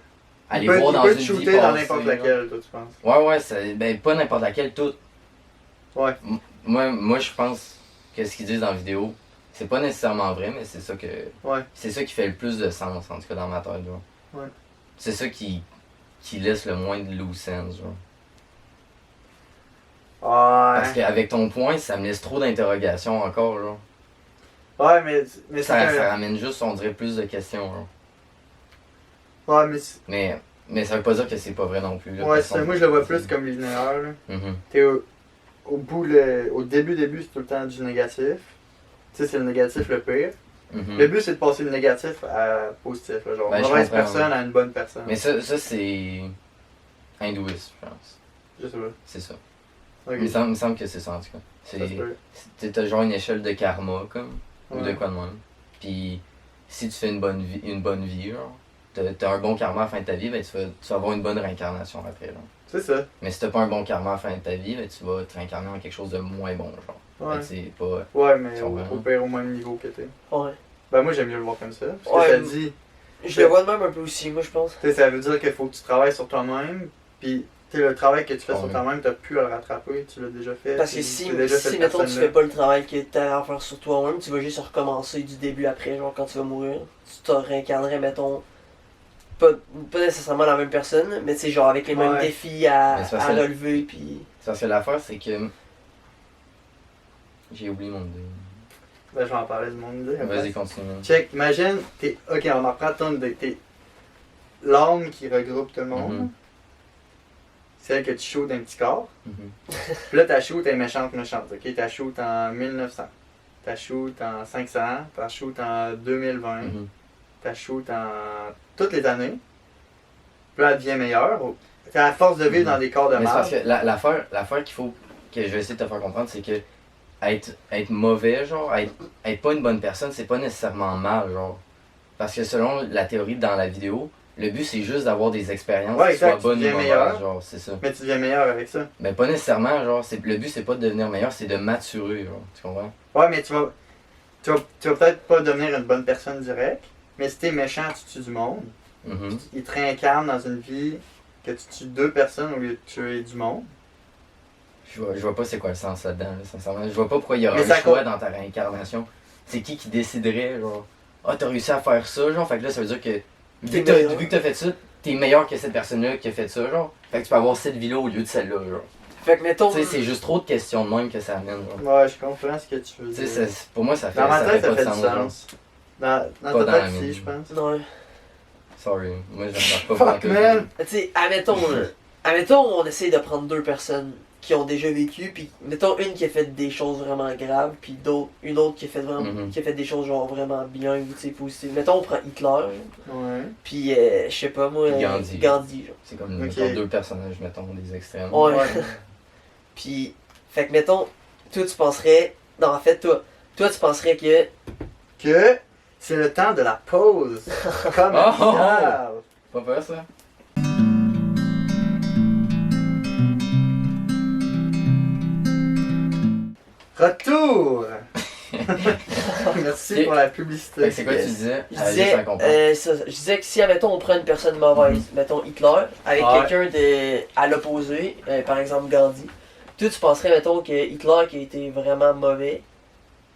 aller il peut, voir il dans peut une te vie shooter dans passée, n'importe genre. laquelle, toi, tu penses. Ouais, ben pas n'importe laquelle, tout. Ouais. Moi je pense que ce qu'ils disent dans la vidéo, c'est pas nécessairement vrai, mais c'est ça que. Ouais. C'est ça qui fait le plus de sens, en tout cas dans ma tête, genre. Ouais. C'est ça qui laisse le moins de loose ends, genre. Parce Ouais. qu'avec ton point, ça me laisse trop d'interrogations encore, genre. Ouais, mais Ça c'est ramène juste, on dirait, plus de questions, genre. Ouais, mais Mais ça veut pas dire que c'est pas vrai non plus, là. ouais, parce c'est ça. qu'on- Moi je le vois plus comme linéaire, là. Mhm. T'es au début, c'est tout le temps du négatif. Tu sais, c'est le négatif le pire. Mhm. Le but, c'est de passer le négatif à positif. Là, genre, Ben, je mauvaise comprends, personne à une bonne personne. Mais ça c'est hindouiste, je pense. Je sais pas. C'est ça. Ok. Il me semble que c'est ça, en tout cas. Ça se peut. T'as genre une échelle de karma, comme, ou de Ouais. quoi de même. Puis, si tu fais une bonne vie genre, t'as un bon karma à la fin de ta vie, ben tu vas avoir une bonne réincarnation après, genre. C'est ça. Mais si t'as pas un bon karma à la fin de ta vie, ben tu vas te réincarner en quelque chose de moins bon, genre. Ouais. Ben, c'est pas... Ouais, mais Ça au va. pire, au même niveau que t'es. Ouais. Ben, moi, j'aime mieux le voir comme ça. Parce Ouais, que ça mais- dit. Je le vois de même un peu aussi, moi, je pense. Tu sais, ça veut dire qu'il faut que tu travailles sur toi-même. Puis, tu sais, le travail que tu fais sur Ouais. toi-même, t'as plus à le rattraper. Tu l'as déjà fait. Parce que puis si, t'as déjà si cette mettons, tu personne-là. fais pas le travail que t'as à faire sur toi-même, tu vas juste recommencer du début après, genre quand tu vas mourir. Tu te réincarnerais, mettons, pas nécessairement la même personne, mais tu sais, genre avec les mêmes Ouais. défis à Mais c'est parce à que- relever, puis... C'est parce que l'affaire, c'est que... J'ai oublié mon idée. Ben, je vais en parler du monde idée. Vas-y, continue. Check, imagine, ok, on en reprend ton idée. T'es l'âme qui regroupe tout le monde. Mhm. Celle que tu shootes d'un petit corps. Mhm. Puis là, ta shoot est méchante. Ok, ta shoot en 1900. Ta shoot en 500. Ta shoot en 2020. Mhm. Ta shoot en toutes les années. Puis là, elle devient meilleure. T'as la force de vivre dans des corps de Mais c'est parce marde. que l'affaire qu'il faut, que je vais essayer de te faire comprendre, c'est que être mauvais, genre, être pas une bonne personne, c'est pas nécessairement mal, genre. Parce que selon la théorie dans la vidéo, le but c'est juste d'avoir des expériences Ouais, qui soient exact, tu bonnes ou deviens mauvaises, meilleur. genre, c'est ça. Mais tu deviens meilleur avec ça. Mais pas nécessairement, genre, le but c'est pas de devenir meilleur, c'est de maturer, genre, tu comprends? Ouais, mais tu vas peut-être pas devenir une bonne personne directe. Mais si t'es méchant, tu tues du monde. Mhm. Il te réincarne dans une vie que tu tues 2 personnes au lieu de tuer du monde. Je vois pas c'est quoi le sens là-dedans, là, sincèrement. Je vois pas pourquoi il y aurait Mais un ça choix dans ta réincarnation. C'est qui déciderait, genre, ah, t'as réussi à faire ça, genre, fait que là, ça veut dire que, vu que t'as fait ça, t'es meilleur que cette personne-là qui a fait ça, genre. Fait que tu peux avoir cette vie-là au lieu de celle-là, genre. Fait que mettons. Tu sais, c'est juste trop de questions de même que ça amène, genre. Ouais, je comprends ce que tu veux Tu dire. sais, pour moi, ça fait, Dans ma tête, ça pas fait de du sens, genre. sens. Dans Pas ta dans la tête, mienne. si, je pense. Ouais. Sorry, moi, j'en pas Fuck, pantoute. man! Tu sais, admettons, on essaye de prendre 2 personnes qui ont déjà vécu, puis mettons une qui a fait des choses vraiment graves, puis une autre qui a fait vraiment, Mhm. qui a fait des choses genre vraiment bien ou tu sais positives. Mettons, on prend Hitler, Ouais. puis je sais pas moi, Puis Gandhi. Gandhi, genre. C'est comme, Ok. mettons, 2 personnages, mettons, des extrêmes. Ouais. Ouais. Puis, fait que mettons, toi tu penserais, non en fait toi tu penserais que Que c'est le temps de la pause. Commercial. Pas peur, ça? Retour! Merci Ok. pour la Fait publicité. que c'est quoi tu disais? Je Allez, disais, ça comprend. je disais que si, admettons, on prend une personne mauvaise, mettons Hitler, avec Ouais. quelqu'un à l'opposé, par exemple Gandhi, toi, tu penserais, mettons, que Hitler, qui a été vraiment mauvais,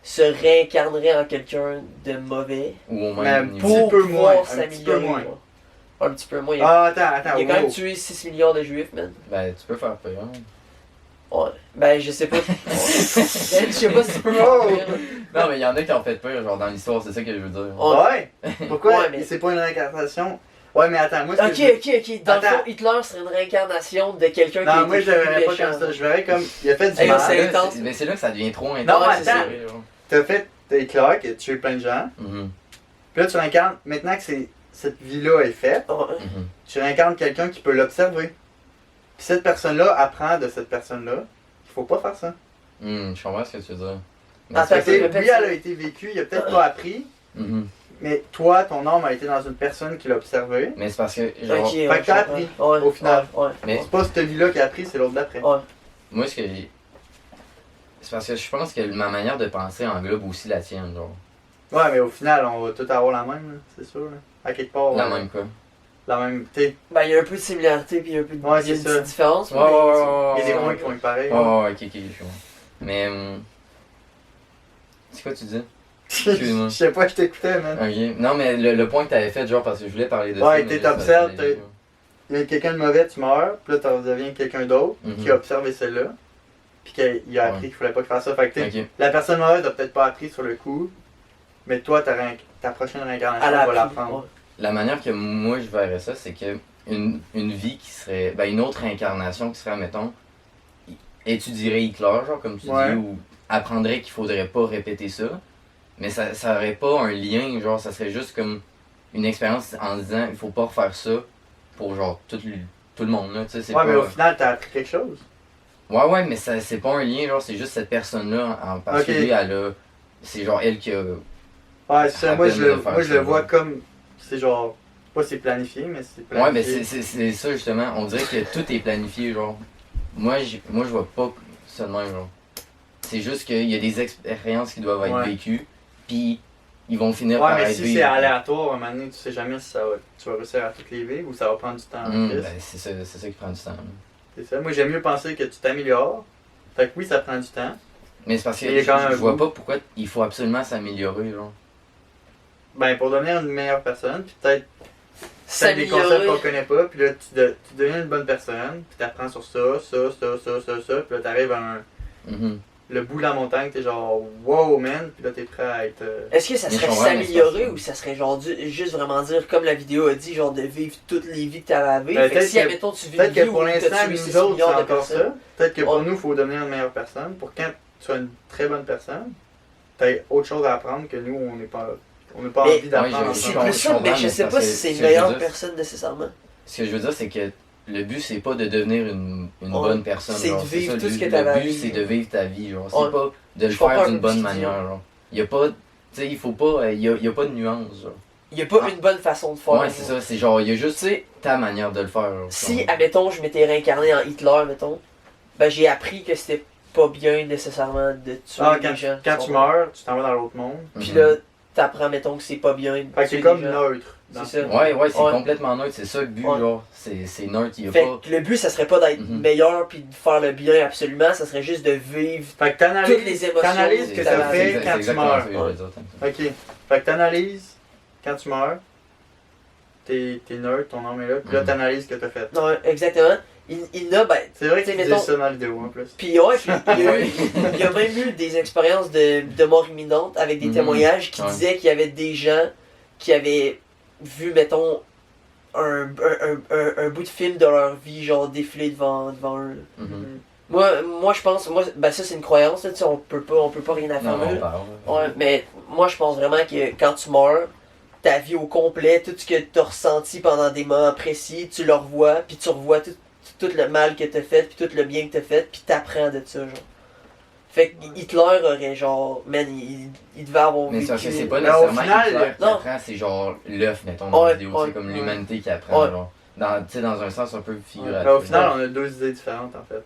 se réincarnerait en quelqu'un de mauvais Ou au Mais même niveau. petit pour peu pouvoir moins, un petit peu s'améliorer. moins. genre. Un petit peu moins. Ah, attends, Il a quand même wow. tué 6 milliards de juifs, man. Ben, tu peux faire peur. Hein. Ouais. Ben, je sais pas. Je sais pas si tu peux faire Oh. pire. Non, mais il y en a qui ont fait peur, genre, dans l'histoire, c'est ça que je veux dire. Ouais. Ouais. Pourquoi Ouais, mais- c'est pas une réincarnation? Ouais, mais attends, moi, ce que Ok, je- ok. Dans le Attends. fond, Hitler serait une réincarnation de quelqu'un qui Non, a moi, été je le verrais plus pas méchant. comme ça. Je verrais comme. Il a fait du Hey, mal. c'est Là, intense. mais c'est là que ça devient trop intense. Non, Ouais, c'est attends. ça. genre. T'as Hitler qui a tué plein de gens. Mhm, Puis là, tu réincarnes. Maintenant que cette vie-là est faite, Ouais. mhm. tu réincarnes quelqu'un qui peut l'observer. Puis cette personne-là apprend de cette personne-là. Il faut pas faire ça. Je comprends ce que tu veux dire. Mais Attends, c'est Fait que, répète oui, ça. elle a été vécue, il a peut-être pas appris, Mhm. mais toi, ton âme a été dans une personne qui l'a observé. Mais c'est parce que, genre, Ok, ouais, que t'as je comprends. appris, Ouais, au final. Ouais, ouais. mais C'est pas cette vie-là qui a appris, c'est l'autre d'après. Ouais. moi, c'est parce que je pense que ma manière de penser englobe aussi la tienne, genre. Ouais, mais au final, on va tout avoir la même, là, c'est sûr. Là. À quelque part. La même quoi. La même. T'sais, Ben, il y a un peu de similarité, puis il y a un peu de Ouais, il y a c'est une ça. petite différence. Ouais, mais- il y a des ouais, points ouais. qui vont être pareils. Oh, ok, je vois. Mais, c'est quoi tu dis? Excuse-moi. Je sais pas, je t'écoutais, man. Ok. Non, mais le point que t'avais fait, genre, parce que je voulais parler de ça. Ouais, mais t'es là, ça- t'observes, ça- Il y a quelqu'un de mauvais, tu meurs, puis là, tu redeviens quelqu'un d'autre Mhm. qui a observé celle-là, puis qu'il a appris Ouais. qu'il fallait pas qu'il fasse ça. Fait que Ok. la personne mauvaise a peut-être pas appris sur le coup, mais toi, ta prochaine réincarnation Elle a va appris. l'apprendre. Ouais. La manière que moi je verrais ça, c'est que une vie qui serait. Ben, une autre incarnation qui serait, mettons, étudierait Hitler, genre, comme tu Ouais. dis, ou apprendrait qu'il faudrait pas répéter ça. Mais ça aurait pas un lien, genre, ça serait juste comme une expérience en disant il faut pas refaire ça pour, genre, tout le monde, là, tu sais, c'est Ouais, pas. mais au final, t'as appris quelque chose. Ouais, mais ça, c'est pas un lien, genre, c'est juste cette personne-là en particulier, Ok. elle a. C'est genre elle qui a. Ouais, c'est ça, À moi, peine je le, de faire moi, je ça, le vois ouais. comme. C'est genre. Pas c'est planifié, mais c'est planifié. Ouais, mais c'est ça justement. On dirait que tout est planifié, genre. Moi, je vois pas ça de même, genre. C'est juste qu'il y a des expériences qui doivent être Ouais. vécues, puis ils vont finir Ouais, par mais être si vécues. c'est aléatoire, à un moment donné, tu sais jamais si tu vas réussir à toutes les vivre ou ça va prendre du temps. Ben, c'est ça qui prend du temps. là. C'est ça. Moi, j'aime mieux penser que tu t'améliores. Fait que oui, ça prend du temps. Mais c'est parce que Il y a je, quand même je un vois bout. pas pourquoi il faut absolument s'améliorer, genre. Ben, pour devenir une meilleure personne, puis peut-être des concepts S'améliorer. qu'on connaît pas, puis là, tu deviens une bonne personne, puis t'apprends sur ça, puis là, t'arrives à Mhm. le bout de la montagne, t'es genre wow man, puis là t'es prêt à être. Est-ce que ça Mais serait je comprends, mais s'améliorer c'est pas ou ça serait genre juste vraiment dire, comme la vidéo a dit, genre de vivre toutes les vies que t'avais à vivre? Ben, Fait que si, peut-être que- admettons, tu vis une Peut-être vie que pour où t'as l'instant, tué nous 6 autres, c'est milliards de encore personnes. ça. Peut-être que pour Ouais. nous, il faut devenir une meilleure personne. Pour quand tu sois une très bonne personne, t'as autre chose à apprendre que nous, on n'est pas Mais- envie d'apprendre. Ouais, C'est je plus comprends, ça, mais mais je sais parce pas que si c'est ce une que je veux meilleure dire, personne nécessairement. Ce que je veux dire, c'est que le but, c'est pas de devenir une Ouais. bonne personne. C'est genre, de vivre ça, tout le ce que but. t'avais à Le but, vivre. c'est de vivre ta vie. Genre. Ouais. C'est pas de le Je comprends faire un d'une peu ce bonne qu'il dit, manière. Genre. Y a pas, tu sais, il faut pas, y a pas de nuance. Genre. Il y a pas Ah. une bonne façon de faire. Ouais, c'est ça. C'est genre, y a juste, tu sais, ta manière de le faire. Genre. Si, admettons, je m'étais réincarné en Hitler, mettons, ben j'ai appris que c'était pas bien nécessairement de tuer Ah, les gens. quand tu meurs, tu t'en vas dans l'autre monde. Puis Mhm. là, t'apprends, mettons, que c'est pas bien de Fait que tuer c'est les comme gens. neutre. dans C'est ce ça. Ouais, c'est Ouais. complètement neutre. C'est ça le but, Ouais. genre. C'est neutre. Y a Fait pas. que le but, ça serait pas d'être Mhm. meilleur puis de faire le bien absolument, ça serait juste de vivre. Fait que t'analyses Toutes les émotions t'analyses ce que que ça t'avais fait c'est quand tu exactement meurs. ça que je voulais dire, t'as raison. Ok. Fait que t'analyses quand tu meurs. T'es neutre, ton âme est là. Puis là, Mhm. t'analyses ce que t'as fait. Non, exactement. Il y en a, ben. C'est vrai que T'sais, tu disais mettons- ça dans la vidéo en plus. Puis ouais, puis il y a même eu des expériences de mort imminente avec des Mhm. témoignages qui Ouais. disaient qu'il y avait des gens qui avaient vu, mettons, un bout de film de leur vie, genre défiler devant eux. Mhm. Moi je pense, ben ça c'est une croyance, là, tu sais, on peut pas rien Non, affirmer. on parle. Ouais, mais moi je pense vraiment que quand tu meurs, ta vie au complet, tout ce que tu as ressenti pendant des moments précis, tu le revois, puis tu revois tout le mal que t'as fait, puis tout le bien que t'as fait, puis t'apprends de ça, genre. Fait que Hitler aurait genre, man, il devait avoir Mais vécu. ça, c'est pas Mais au nécessairement final, Hitler qui non. apprend, c'est genre l'œuf, mettons, dans Ouais, la vidéo. ouais, C'est comme ouais. l'humanité qui apprend, Ouais. genre. Tu sais, dans un sens un peu figuratif. Mais au final, on a deux idées différentes en fait.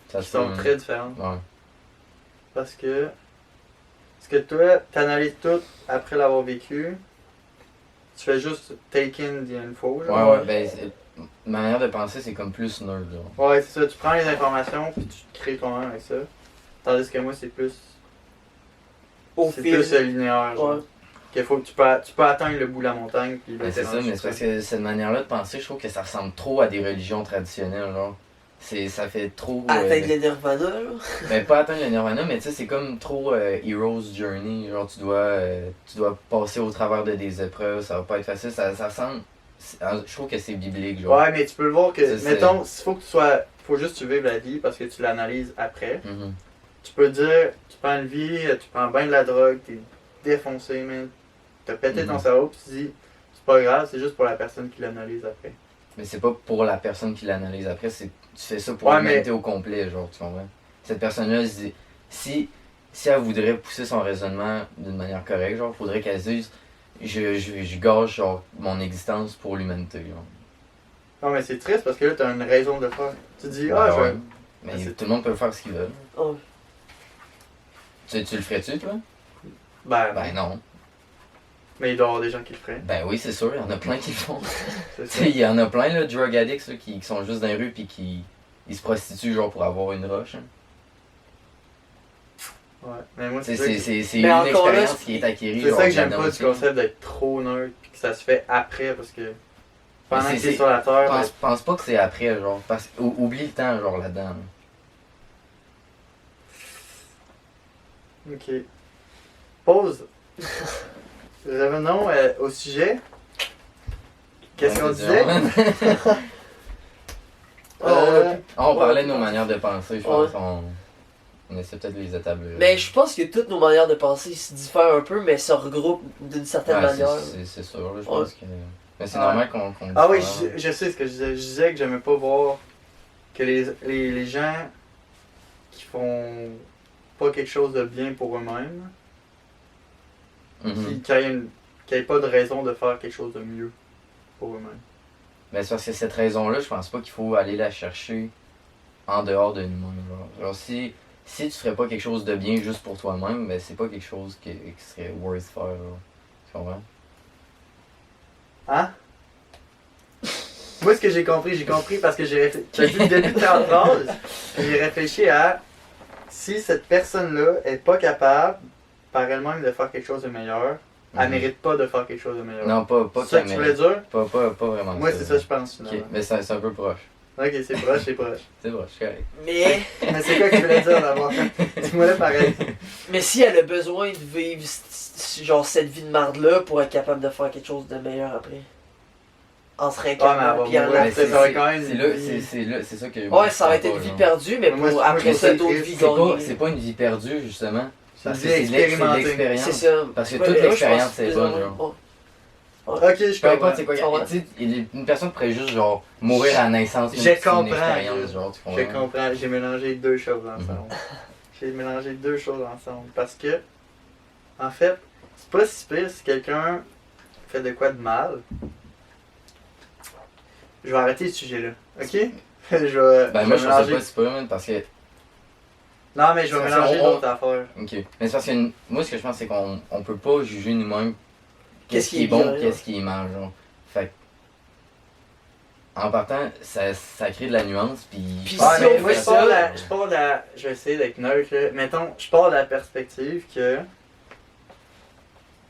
ça Qui se sont peut, très différentes. Ouais. Parce que. Parce que toi, t'analyses tout après l'avoir vécu. Tu fais juste take in the info. Genre. Ouais, ben, ma manière de penser, c'est comme plus nerd, genre. Ouais, c'est ça. Tu prends les informations puis tu te crées toi-même avec ça. Tandis que moi, c'est plus. Au C'est film. plus linéaire. Genre. Ouais. Qu'il faut que tu peux atteindre le bout de la montagne. Puis là, Ben, t'es c'est ça, rendu mais c'est parce que cette manière-là de penser, je trouve que ça ressemble trop à des religions traditionnelles, genre. Ça fait trop. Atteindre le nirvana, là. Ben, pas atteindre le nirvana, mais tu sais, c'est comme trop Hero's Journey. Genre, tu dois passer au travers de des épreuves, ça va pas être facile. Ça ressemble. Je trouve que c'est biblique, genre. Ouais, mais tu peux le voir que. Ça, Mettons, il faut que tu sois. Faut juste que tu vives la vie parce que tu l'analyses après. Mhm. Tu peux dire, tu prends une vie, tu prends bien de la drogue, t'es défoncé, man. T'as pété ton Mhm. cerveau, puis tu dis, c'est pas grave, c'est juste pour la personne qui l'analyse après. Mais c'est pas pour la personne qui l'analyse après, tu fais ça pour Ouais, l'humanité au complet, genre, tu comprends? Cette personne-là, elle se dit, si elle voudrait pousser son raisonnement d'une manière correcte, genre, faudrait qu'elle se dise, je gage, genre, mon existence pour l'humanité, genre. Non, mais c'est triste parce que là, t'as une raison de le faire. Tu te dis, Ouais, ah, je ouais. vais. Mais c'est- tout le monde peut faire ce qu'il veut. Ouais. Tu le ferais-tu, toi? Ben, Ben non. mais il doit y avoir des gens qui le feraient. Ben oui, c'est sûr, il y en a plein qui le font. C'est Tu ça. sais, il y en a plein, là, drug addicts, là, qui sont juste dans les rues pis qui ils se prostituent, genre, pour avoir une roche. Hein. Ouais. Mais moi, C'est c'est c'est Mais une encore là, expérience qui est acquérie. c'est genre, ça que j'aime là-dedans pas aussi. du concept d'être trop neutre, puis que ça se fait après parce que. Pendant Mais que c'est- t'es sur la terre. Pense pas que c'est après, genre, parce oublie le temps, genre, là-dedans. là. Ok. Pause. Revenons au sujet. Qu'est-ce qu'on Ouais, disait? On parlait de nos manières de penser, je pense. Ouais. On essaie peut-être de les établir. Mais je pense que toutes nos manières de penser se diffèrent un peu, mais se regroupent d'une certaine Ouais, manière. c'est sûr, là, je Ouais. pense que. Mais c'est Ouais. normal qu'on Ah oui, dise ça. je sais ce que je disais. Je disais que j'aimais pas voir que les gens qui font pas quelque chose de bien pour eux-mêmes, Mhm. qui aient pas de raison de faire quelque chose de mieux pour eux-mêmes. Mais c'est parce que cette raison-là, je pense pas qu'il faut aller la chercher en dehors de nous-mêmes. Genre si tu ferais pas quelque chose de bien juste pour toi-même, ben c'est pas quelque chose qui serait worth faire. Genre. Tu comprends? Hein? Moi, ce que j'ai compris parce que j'ai réfléchi. T'as vu le début de ta phrase? J'ai réfléchi à si cette personne-là est pas capable par elle-même de faire quelque chose de meilleur, elle Mhm. mérite pas de faire quelque chose de meilleur. Non, pas C'est ça que tu qu'elle voulais mérite. dire? Pas vraiment Moi, c'est ça que je pense Ok, finalement. mais c'est un peu proche. Ok, c'est proche, c'est proche. C'est bon, je suis correct. Mais, Mais c'est quoi que tu voulais dire d'abord? Dis-moi là pareil. mais si elle a besoin de vivre genre cette vie de marde-là pour être capable de faire quelque chose de meilleur après. En se mais réincarnant, elle puis va en mourir. la... Mais ça va être quand même c'est une là, vie. c'est ça que. Ouais, ça va être je une comprends vie pas, perdue, mais Moi, pour moi, après je ça, trouve d'autres triste. vies C'est pas, gagnées. c'est pas une vie perdue, justement. Parce que vie c'est expérimentée. l'expérience. C'est ça. Parce que Ouais, toute moi, je l'expérience, pense c'est plus bonne, en- genre. Ouais. Ok, je Peu comprends. importe c'est quoi. Tu comprends? Tu sais, une personne pourrait juste, genre, mourir à la naissance. Je c'est comprends, une expérience, je- genre, tu Je comprends? comprends, j'ai mélangé deux choses ensemble. J'ai mélangé deux choses ensemble. Parce que, en fait, c'est pas si pire si quelqu'un fait de quoi de mal. Je vais arrêter ce sujet-là. Ok? je vais, Ben, je moi, vais je trouve ça mélanger. pas si pire, parce que. Non, mais je vais Parce mélanger qu'on- d'autres affaires. Ok. Mais c'est parce que moi, ce que je pense, c'est qu'on peut pas juger nous-mêmes Qu'est-ce qu'est-ce qui est bon, bien, qu'est-ce qui est mal, genre. Fait que, en partant, ça crée de la nuance, puis. Puis Ouais, si mais on moi, fait je pars de ça- la- je pars de la- je vais essayer d'être neutre, là. Mettons, je pars de la perspective que.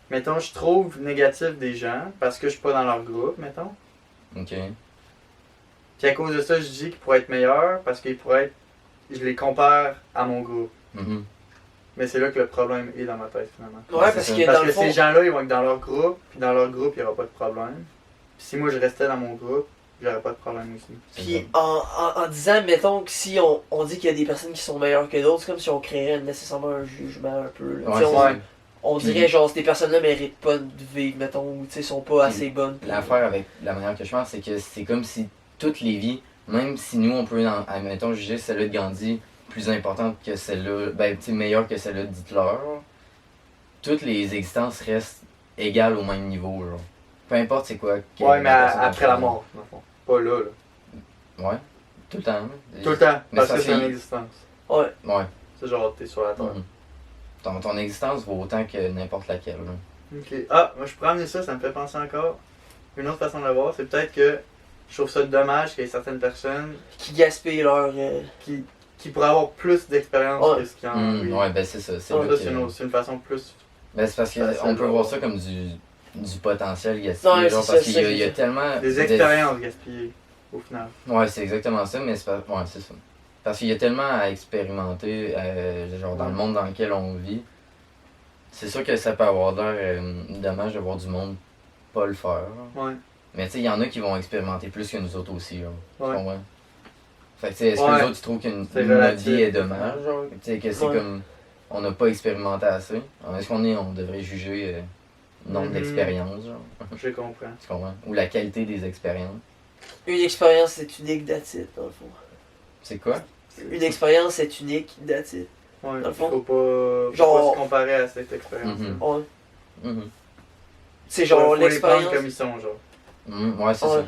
Mettons, je trouve négatif des gens parce que je suis pas dans leur groupe, mettons. Ok. Puis à cause de ça, je dis qu'ils pourraient être meilleurs parce qu'ils pourraient être. Je les compare à mon groupe. Mhm. Mais c'est là que le problème est dans ma tête, finalement. Ouais, c'est parce ça. que Parce dans que le fond... ces gens-là, ils vont être dans leur groupe, puis dans leur groupe, il n'y aura pas de problème. Puis si moi je restais dans mon groupe, j'aurais pas de problème aussi. Puis en disant, mettons que si on dit qu'il y a des personnes qui sont meilleures que d'autres, c'est comme si on créerait nécessairement un jugement un peu. Là. Ouais, Tu sais, c'est on, ça. on Puis- dirait genre ces personnes-là méritent pas de vivre, mettons, ou tu sais, sont pas Puis assez bonnes. L'affaire avec la manière que je pense, c'est que c'est comme si toutes les vies, même si nous on peut, admettons, juger celle-là de Gandhi plus importante que celle-là, ben, tu sais, meilleure que celle-là d'Hitler, toutes les existences restent égales au même niveau, genre. Peu importe c'est quoi. quelle Ouais, mais personne après la représente. mort, dans le fond. Pas là, là. Ouais, tout le temps. hein. Tout le temps, Mais parce ça, que c'est c'est- une existence. Ouais. Ouais. C'est genre, t'es sur la terre. Mhm. Ton existence vaut autant que n'importe laquelle. là. Ok. Ah, moi je peux amener ça me fait penser encore. Une autre façon de le voir, c'est peut-être que je trouve ça dommage qu'il y ait certaines personnes Qui gaspillent leur. qui pourraient avoir plus d'expérience Ouais. que ce qu'ils en ont. Ouais, ben c'est ça. C'est Ça, là que- c'est une façon plus. Ben, c'est parce Ça, qu'on c'est peut le- voir ça comme du potentiel gaspillé, Ouais, genre, c'est parce ça, qu'il y a, c'est il y a ça. tellement... Des de- expériences gaspillées, au final. Ouais, c'est exactement ça, mais c'est pas... Ouais, c'est ça. Parce qu'il y a tellement à expérimenter, genre dans le monde dans lequel on vit. C'est sûr que ça peut avoir l'air dommage de voir du monde pas le faire. Ouais. Mais tu sais, il y en a qui vont expérimenter plus que nous autres aussi, genre. Tu Ouais. comprends? Fait que tu sais, est-ce que Ouais. les autres, ils trouvent qu'une C'est notre relatif. vie est dommage, genre? Tu sais, que c'est Ouais. comme... On n'a pas expérimenté assez. Alors, est-ce on devrait juger le nombre Mhm. d'expériences, genre? Je comprends. Tu comprends? Ou la qualité des expériences. Une expérience est unique, that's it, dans le fond. C'est quoi? Une expérience est unique, that's it. Ouais, Dans le fond. faut pas Genre- se comparer à cette expérience. Mhm. Ouais. Mhm. C'est genre faut les prendre l'expérience. comme ils sont, genre. Ouais, c'est Ouais. ça.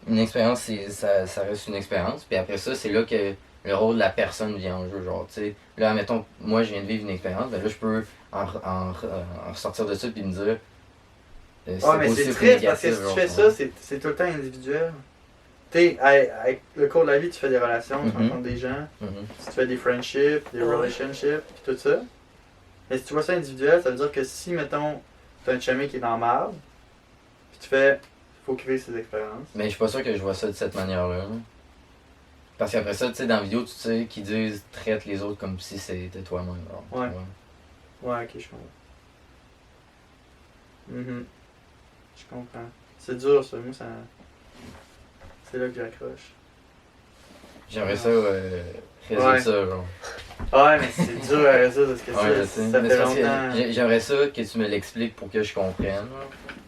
Une expérience, ça reste une expérience. Puis après ça, c'est là que le rôle de la personne vient en jeu. Genre, tu sais, là, mettons, moi, je viens de vivre une expérience, ben là, je peux en ressortir de ça puis me dire. Ouais, mais c'est positif ou triste parce que négatif, si genre, tu fais ça, c'est tout le temps individuel. Tu sais, avec le cours de la vie, tu fais des relations, tu Mhm. rencontres des gens, Mhm. tu fais des friendships, des Ouais. relationships, puis tout ça. Mais si tu vois ça individuel, ça veut dire que si, mettons, t'as un chummy qui est dans la merde, puis tu fais, faut créer ses expériences. Mais je suis pas sûr que je vois ça de cette manière-là. là. Parce qu'après ça, tu sais, dans la vidéo, tu sais, qu'ils disent traite les autres comme si c'était toi-même. genre, tu Ouais. vois. Ouais, ok, je comprends. Mhm. Je comprends. C'est dur, ça. Moi, ça. C'est là que j'accroche. J'aimerais ça résoudre Ouais. ça, genre. Ouais, mais c'est dur à résoudre parce que Ouais, je ça, sais. ça Mais fait c'est parce que longtemps. j'aimerais ça que tu me l'expliques pour que je comprenne. là.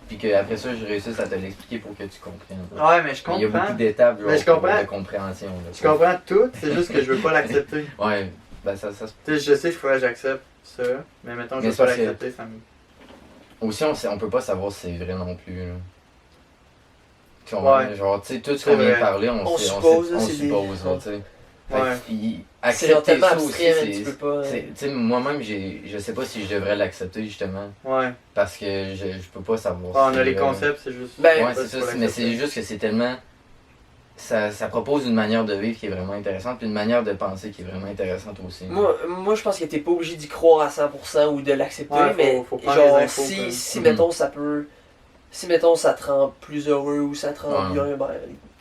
Puis qu'après ça, je réussisse à te l'expliquer pour que tu comprennes. là. Ouais, mais je Mais il y a comprends. beaucoup d'étapes genre, Mais je comprends. de compréhension. là, Je comprends tout, c'est juste que je veux pas l'accepter. Ouais, ben ça se... Tu sais, je sais qu'il faudrait que j'accepte ça, mais mettons, je Mais veux c'est pas parce que- l'accepter, ça me. Aussi, on peut pas savoir si c'est vrai non plus. Là. Tu comprends? Ouais. Genre, tu sais, tout ce C'est qu'on vient de vrai. parler, On sait- suppose, on là, c'est des- suppose, là, tu sais. Fait que, Ouais. puis, C'est genre accepter tellement ça aussi, abstrait, mais tu c'est... peux pas. Tu sais, moi-même, je sais pas si je devrais l'accepter, justement, Ouais. parce que je peux pas savoir Ah, on si a les c'est- concepts, c'est juste. Ben, Ouais, c'est ça, mais c'est juste que c'est tellement... Ça propose une manière de vivre qui est vraiment intéressante, puis une manière de penser qui est vraiment intéressante aussi. Moi, je pense que t'es pas obligé d'y croire à 100% ou de l'accepter, Ouais, mais faut prendre genre, les infos, si quoi. Mhm. mettons, ça peut. Si, mettons, ça te rend plus heureux ou ça te rend Ouais. bien, ben,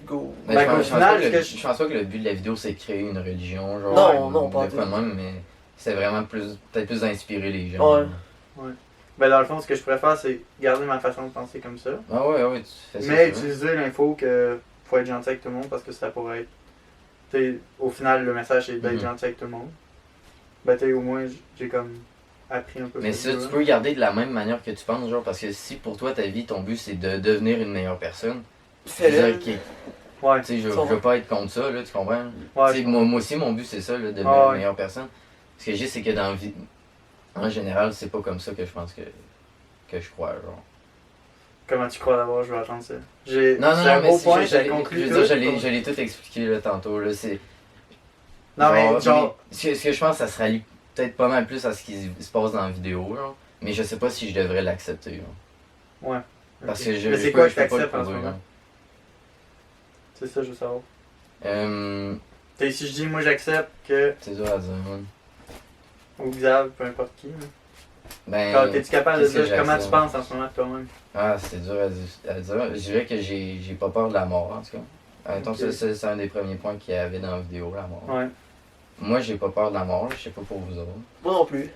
go. Mais Ben, je, pense, au je pense final, pas que ce le, que je pense pas que le but de la vidéo c'est de créer une religion, genre. Non, pas de du quoi tout. de même, mais c'est vraiment peut-être plus d'inspirer les gens. Ouais. Ben, dans le fond, ce que je préfère, c'est garder ma façon de penser comme ça. Ah ouais, tu fais ça. Mais c'est vrai. utiliser l'info que faut être gentil avec tout le monde parce que ça pourrait être. T'sais, au final, le message c'est d'être Mhm. gentil avec tout le monde. Ben, t'sais, au moins, j'ai comme appris un peu Mais ce ça, jeu-là. tu peux garder de la même manière que tu penses, genre, parce que si pour toi ta vie, ton but c'est de devenir une meilleure personne, je veux Fais-le. dire, Ouais, tu sais, je Ça va. veux pas être contre ça, là, tu comprends? ouais. Tu sais, moi aussi, mon but c'est ça, là, devenir Ah ouais. une meilleure personne. Ce que j'ai, c'est que dans la vie, en général, c'est pas comme ça que je pense que je crois, genre. Comment tu crois d'abord, je vais attendre ça. Non, C'est un mais beau si, point, je ça l'ai- conclut je tout. veux dire, je l'ai tout expliqué là, tantôt, là, c'est... Non, mais genre. ce que je pense, ça se rallie peut-être pas mal plus à ce qui se passe dans la vidéo, genre. Mais je sais pas si je devrais l'accepter, genre. Ouais. Parce ok. que je Mais c'est je quoi peux- que je peux pas le t'acceptes en ce prouver, moment? genre. C'est ça, je veux savoir. Si je dis, moi j'accepte que. C'est dur à dire, man. Ou Xav, peu importe qui. là. Ben, Genre, t'es-tu capable de qu'est-ce que dire comment tu j'accepte? penses en ce moment de toi-même? Ah, c'est dur à dire. Je dirais que j'ai pas peur de la mort, en tout cas. Mettons, Ok. ça, c'est un des premiers points qu'il y avait dans la vidéo, la mort. Ouais. Moi, j'ai pas peur de la mort, je sais pas pour vous autres. Moi non plus.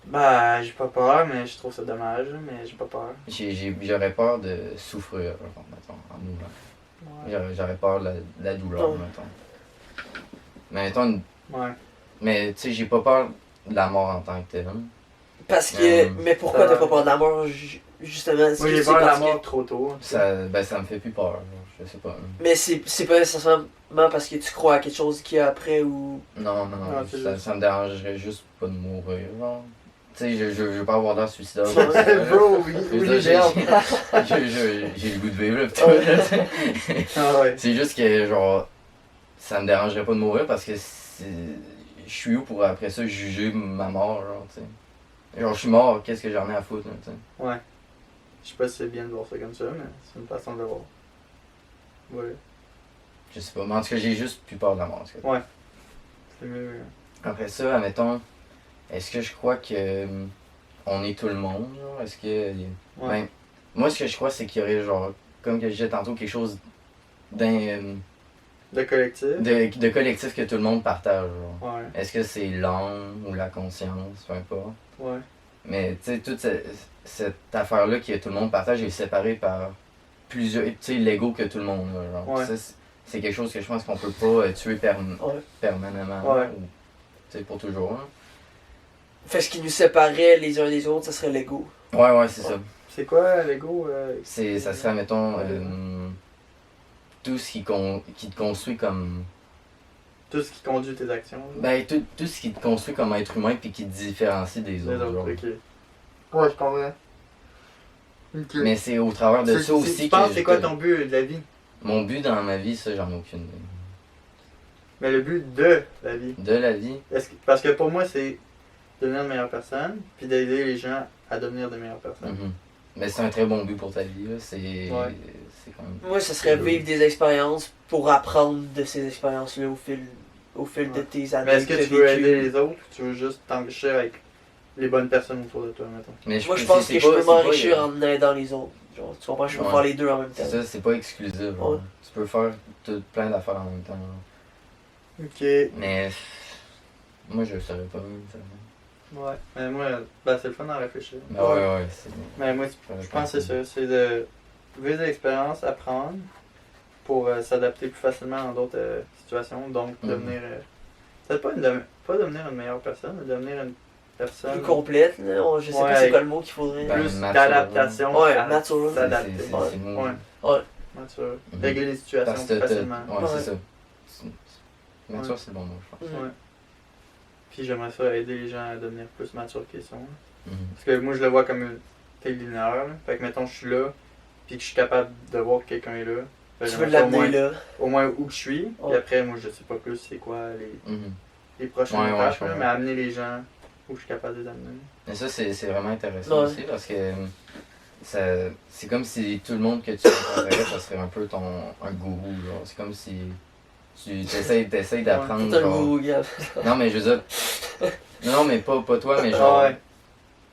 Bah, j'ai pas peur, mais je trouve ça dommage, mais j'ai pas peur. J'aurais peur de souffrir, genre, mettons, en mourant. Ouais. J'aurais peur de la douleur, Ouais. mettons. Mais mettons, Ouais. mais tu sais, j'ai pas peur de la mort en tant que telle. Parce que. Mm. Mais pourquoi t'as pas peur de la mort, justement? Est-ce Moi que j'ai c'est peur de la parce que- mort trop tôt. Ça me fait plus peur, genre, je sais pas. Mais c'est pas nécessairement parce que tu crois à quelque chose qu'il y a après ou. Non, Ah, c'est juste- ça me dérangerait juste pas de mourir, genre. Tu sais, je veux pas avoir l'air suicidaire. Ouais. comme ça, là. Bro, oui, Je veux oui, dire, j'ai hâte. j'ai le goût de vivre, là, pis tout, là, tu sais. Ah ouais. C'est juste que, genre, ça me dérangerait pas de mourir parce que je suis où pour après ça juger ma mort, genre, tu sais. Genre, je suis mort, qu'est-ce que j'en ai à foutre, là, tu sais. Ouais. Je sais pas si c'est bien de voir ça comme ça, mais c'est une façon de le voir. Ouais. Je sais pas, mais en tout cas, j'ai juste plus peur de la mort, en tout cas. C'est mieux. Après ça, admettons, est-ce que je crois que on est tout le monde, genre, est-ce que... Ouais. Ben, moi, ce que je crois, c'est qu'il y aurait, genre, comme que je disais tantôt, quelque chose De collectif. de collectif que tout le monde partage, genre. Ouais. Est-ce que c'est l'âme ou la conscience, peu importe. Ouais. Mais tu sais, toute cette affaire-là que tout le monde partage est séparée par plusieurs. Tu sais, l'ego que tout le monde a. Genre. Ouais. Ça, c'est quelque chose que je pense qu'on peut pas tuer Ouais. permanemment. Ouais. Ou, tu sais, pour toujours. Hein. Fait ce qui nous séparait les uns des autres, ça serait l'ego. Ouais, c'est ça. C'est quoi l'ego? Ça serait, mettons, Ouais. tout ce qui te construit comme. Tout ce qui conduit tes actions. genre. Ben, tout ce qui te construit comme être humain puis qui te différencie des Les autres. autres, genre. ok. Ouais, je comprends. Ok. Mais c'est au travers de ça aussi Tu penses que. c'est quoi ton but de la vie? Mon but dans ma vie, ça, j'en ai aucune idée. Mais le but de la vie. De la vie. Parce que pour moi, c'est devenir une meilleure personne, puis d'aider les gens à devenir de meilleures personnes. Mhm. Mais c'est un très bon but pour ta vie, là. C'est quand même. Moi, ça serait vivre des expériences pour apprendre de ces expériences-là au fil de Ouais. tes années. Mais est-ce que t'as tu veux vécues. aider les autres ou tu veux juste t'enrichir avec les bonnes personnes autour de toi, mettons? Mais Moi, je c'est- pense c'est que je pas- peux c'est pas- m'enrichir en aidant les autres. Genre, tu comprends, je peux Ouais. faire les deux en même temps. C'est ça, c'est pas exclusif. genre. Ouais. Tu peux faire plein d'affaires en même temps. genre. Ok. Mais. Moi, je saurais pas même. ça. Ouais. Mais moi, ben, c'est le fun d'en réfléchir. Mais ouais, c'est bon. Mais moi, je pense que c'est ça. C'est de vivre des expériences, apprendre pour s'adapter plus facilement dans d'autres situations. Donc, Mhm. devenir. Peut-être pas devenir une meilleure personne, mais devenir une personne Plus complète, là. Je sais Ouais, pas c'est quoi le mot qu'il faudrait. Ben, plus mature, d'adaptation. ouais. à Mature. C'est s'adapter. c'est Ouais. le mot. Ouais. Ouais. Mature. Mhm. Régler les situations Parce que plus facilement. Ouais, Ouais. c'est ça. Mature, Ouais. c'est le bon mot, je pense. Mhm. Ouais. Puis j'aimerais ça aider les gens à devenir plus matures qu'ils sont. Mhm. Parce que moi, je le vois comme une taille linéaire. Là. Fait que, mettons, je suis là, puis que je suis capable de voir que quelqu'un est là. Fait que Tu veux j'aimerais ça l'amener là. au moins où que je suis. Puis Ouais. après, moi, je sais pas plus c'est quoi Mhm. les prochaines Ouais, étapes, je comprends. là, mais amener les gens où je suis capable de les amener. Mais ça, c'est vraiment intéressant Ouais. aussi parce que c'est comme si tout le monde que tu rencontrerais, ça serait un peu un gourou. Genre. C'est comme si tu t'essayes d'apprendre. T'es un genre- gourou, gars. Non, mais je veux dire. Non, mais pas toi, mais genre. Ah ouais.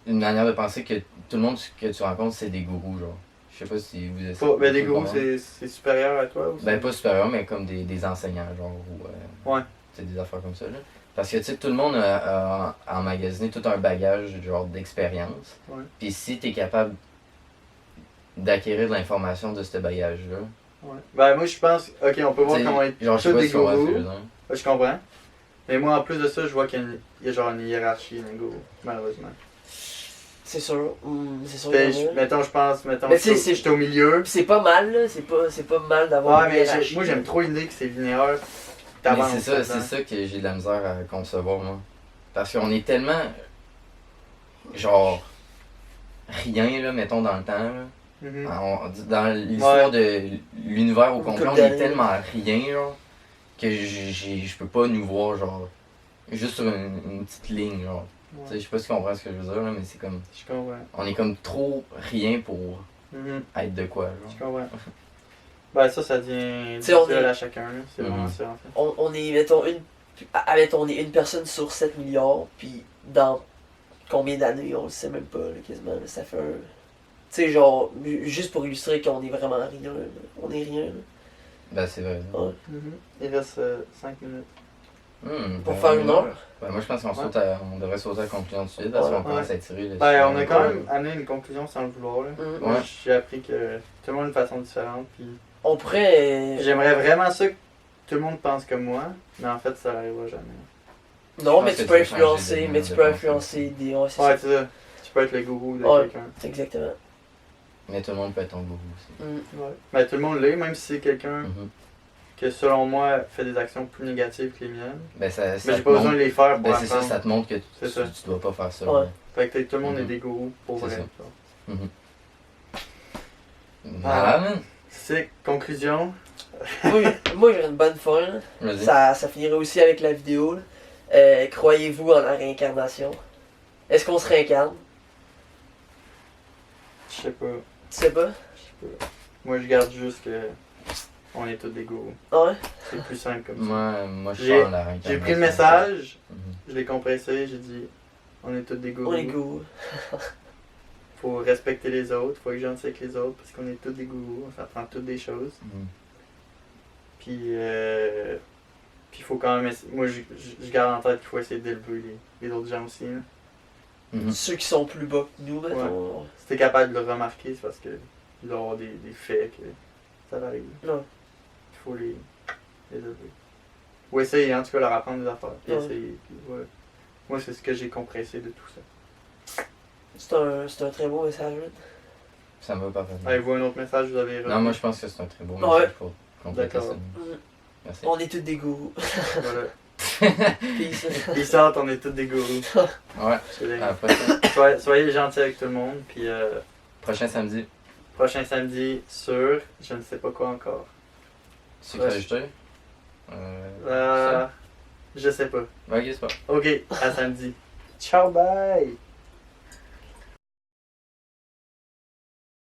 Une manière de penser que tout le monde que tu rencontres, c'est des gourous. Genre. Je sais pas si vous êtes. Ben, des gourous, c'est supérieur à toi aussi? Ben, pas supérieur, mais comme des enseignants, genre, ou. Ouais. C'est des affaires comme ça, là. Parce que, tu sais, tout le monde a emmagasiné tout un bagage, genre, d'expérience. Ouais. Puis si t'es capable d'acquérir de l'information de ce bagage-là. Ouais. Ben, moi, je pense, ok, on peut voir comment être genre, je sais tous pas des si tu comprends ce que je gourous. veux dire. Ouais, je comprends. Mais moi, en plus de ça, je vois qu'il y a genre une hiérarchie dans les gourous, malheureusement. C'est sûr. C'est sûr. Ben, qu'il y en a. mettons, je pense, Mais tu sais, j'étais au milieu. Puis c'est pas mal, là. C'est pas mal d'avoir Ouais, une mais hiérarchie. moi, j'aime trop l'idée que c'est linéaire. Mais T'avances c'est là-dedans. ça que j'ai de la misère à concevoir, moi. Parce qu'on est tellement. Genre. Rien, là, mettons, dans le temps, là. Mhm. Dans l'histoire de l'univers au Une complet, couple on est d'années. tellement rien, genre, que je peux pas nous voir, genre, juste sur une petite ligne, genre. Ouais. Tu sais, je sais pas si tu comprends ce que je veux dire, là, mais c'est comme. Je comprends. On est comme trop rien pour Mhm. être de quoi, Je genre. comprends. Ben, ça devient sais, on difficile est- à chacun, là. C'est vraiment Mhm. ça, en fait. On est, mettons, on est une personne sur 7 milliards, puis dans combien d'années, on le sait même pas, là, quasiment. Là, ça fait un. Tu sais, genre, juste pour illustrer qu'on est vraiment rien, là. On est rien, là. Ben, c'est vrai. Ouais. Mhm. Il reste 5 minutes. Pour Ben, faire une heure. Ben, moi, je pense qu'on Ouais. on devrait sauter à la conclusion de suite, parce qu'on Ouais. commence à étirer. Ben, on a quand Ouais. même amené une conclusion sans le vouloir, là. Mhm. Moi, Ouais. j'ai appris que tout le monde a une façon différente, puis On pourrait. j'aimerais vraiment ça que tout le monde pense comme moi, mais en fait, ça n'arrivera jamais. Non, Je mais pense tu que peux tu peux changer influencer, de mais tu de peux pensée. influencer des. Ouais, c'est Ouais, ça. c'est ça. Tu peux être le gourou de Ouais. quelqu'un. Exactement. Mais tout le monde peut être ton gourou aussi. Ouais. Ben, tout le monde l'est, même si c'est quelqu'un Mhm. que, selon moi, fait des actions plus négatives que les miennes. Ben, ça Mais te j'ai pas besoin montre- de les faire pour Ben, c'est ça, apprendre. ça te montre que C'est ça. tu dois pas faire ça. Ouais. là. Fait que tout le monde est Mhm. des gourous, pour C'est vrai. ça. genre. Malade, hein? C'est conclusion. Moi, j'aurais une bonne fin, là. Vas-y. Ça finirait aussi avec la vidéo, là. Croyez-vous en la réincarnation? Est-ce qu'on se réincarne? Je sais pas. Tu sais pas? Moi, je garde juste que on est tous des gourous. Ouais. C'est plus simple comme ça. Moi je J'ai- parle à la réincarnation. J'ai pris le message, Mhm. je l'ai compressé, j'ai dit on est tous des gourous. On est goût. Faut respecter les autres, faut être gentil avec les autres parce qu'on est tous des gourous, on s'apprend toutes des choses. Mhm. Puis faut quand même moi je garde en tête qu'il faut essayer d'élever les autres gens aussi. Là. Mhm. Ceux qui sont plus bas que nous, mettons. Si t'es capable de le remarquer, c'est parce que il doit y avoir des faits que ça va arriver. Ouais. Il faut les élever. Ou essayer en tout cas leur apprendre des affaires. Puis Ouais. essayer. Puis, ouais. Moi c'est ce que j'ai compressé de tout ça. C'est un très beau message. là. Ça me va parfaitement. Avez-vous un autre message que vous avez Non, moi je pense que c'est un très beau Ouais. message pour compléter D'accord. ça. Mm. Merci. On est tous des goûts. Voilà. Peace. Ils sortent, on est tous des gourous. Ouais, C'est bien. à la prochaine. Soyez gentils avec tout le monde. Puis Prochain samedi. prochain samedi sur je ne sais pas quoi encore. Sucre Ouais. ajouté. Je sais pas. Ok, c'est pas. Ok, à samedi. Ciao, bye!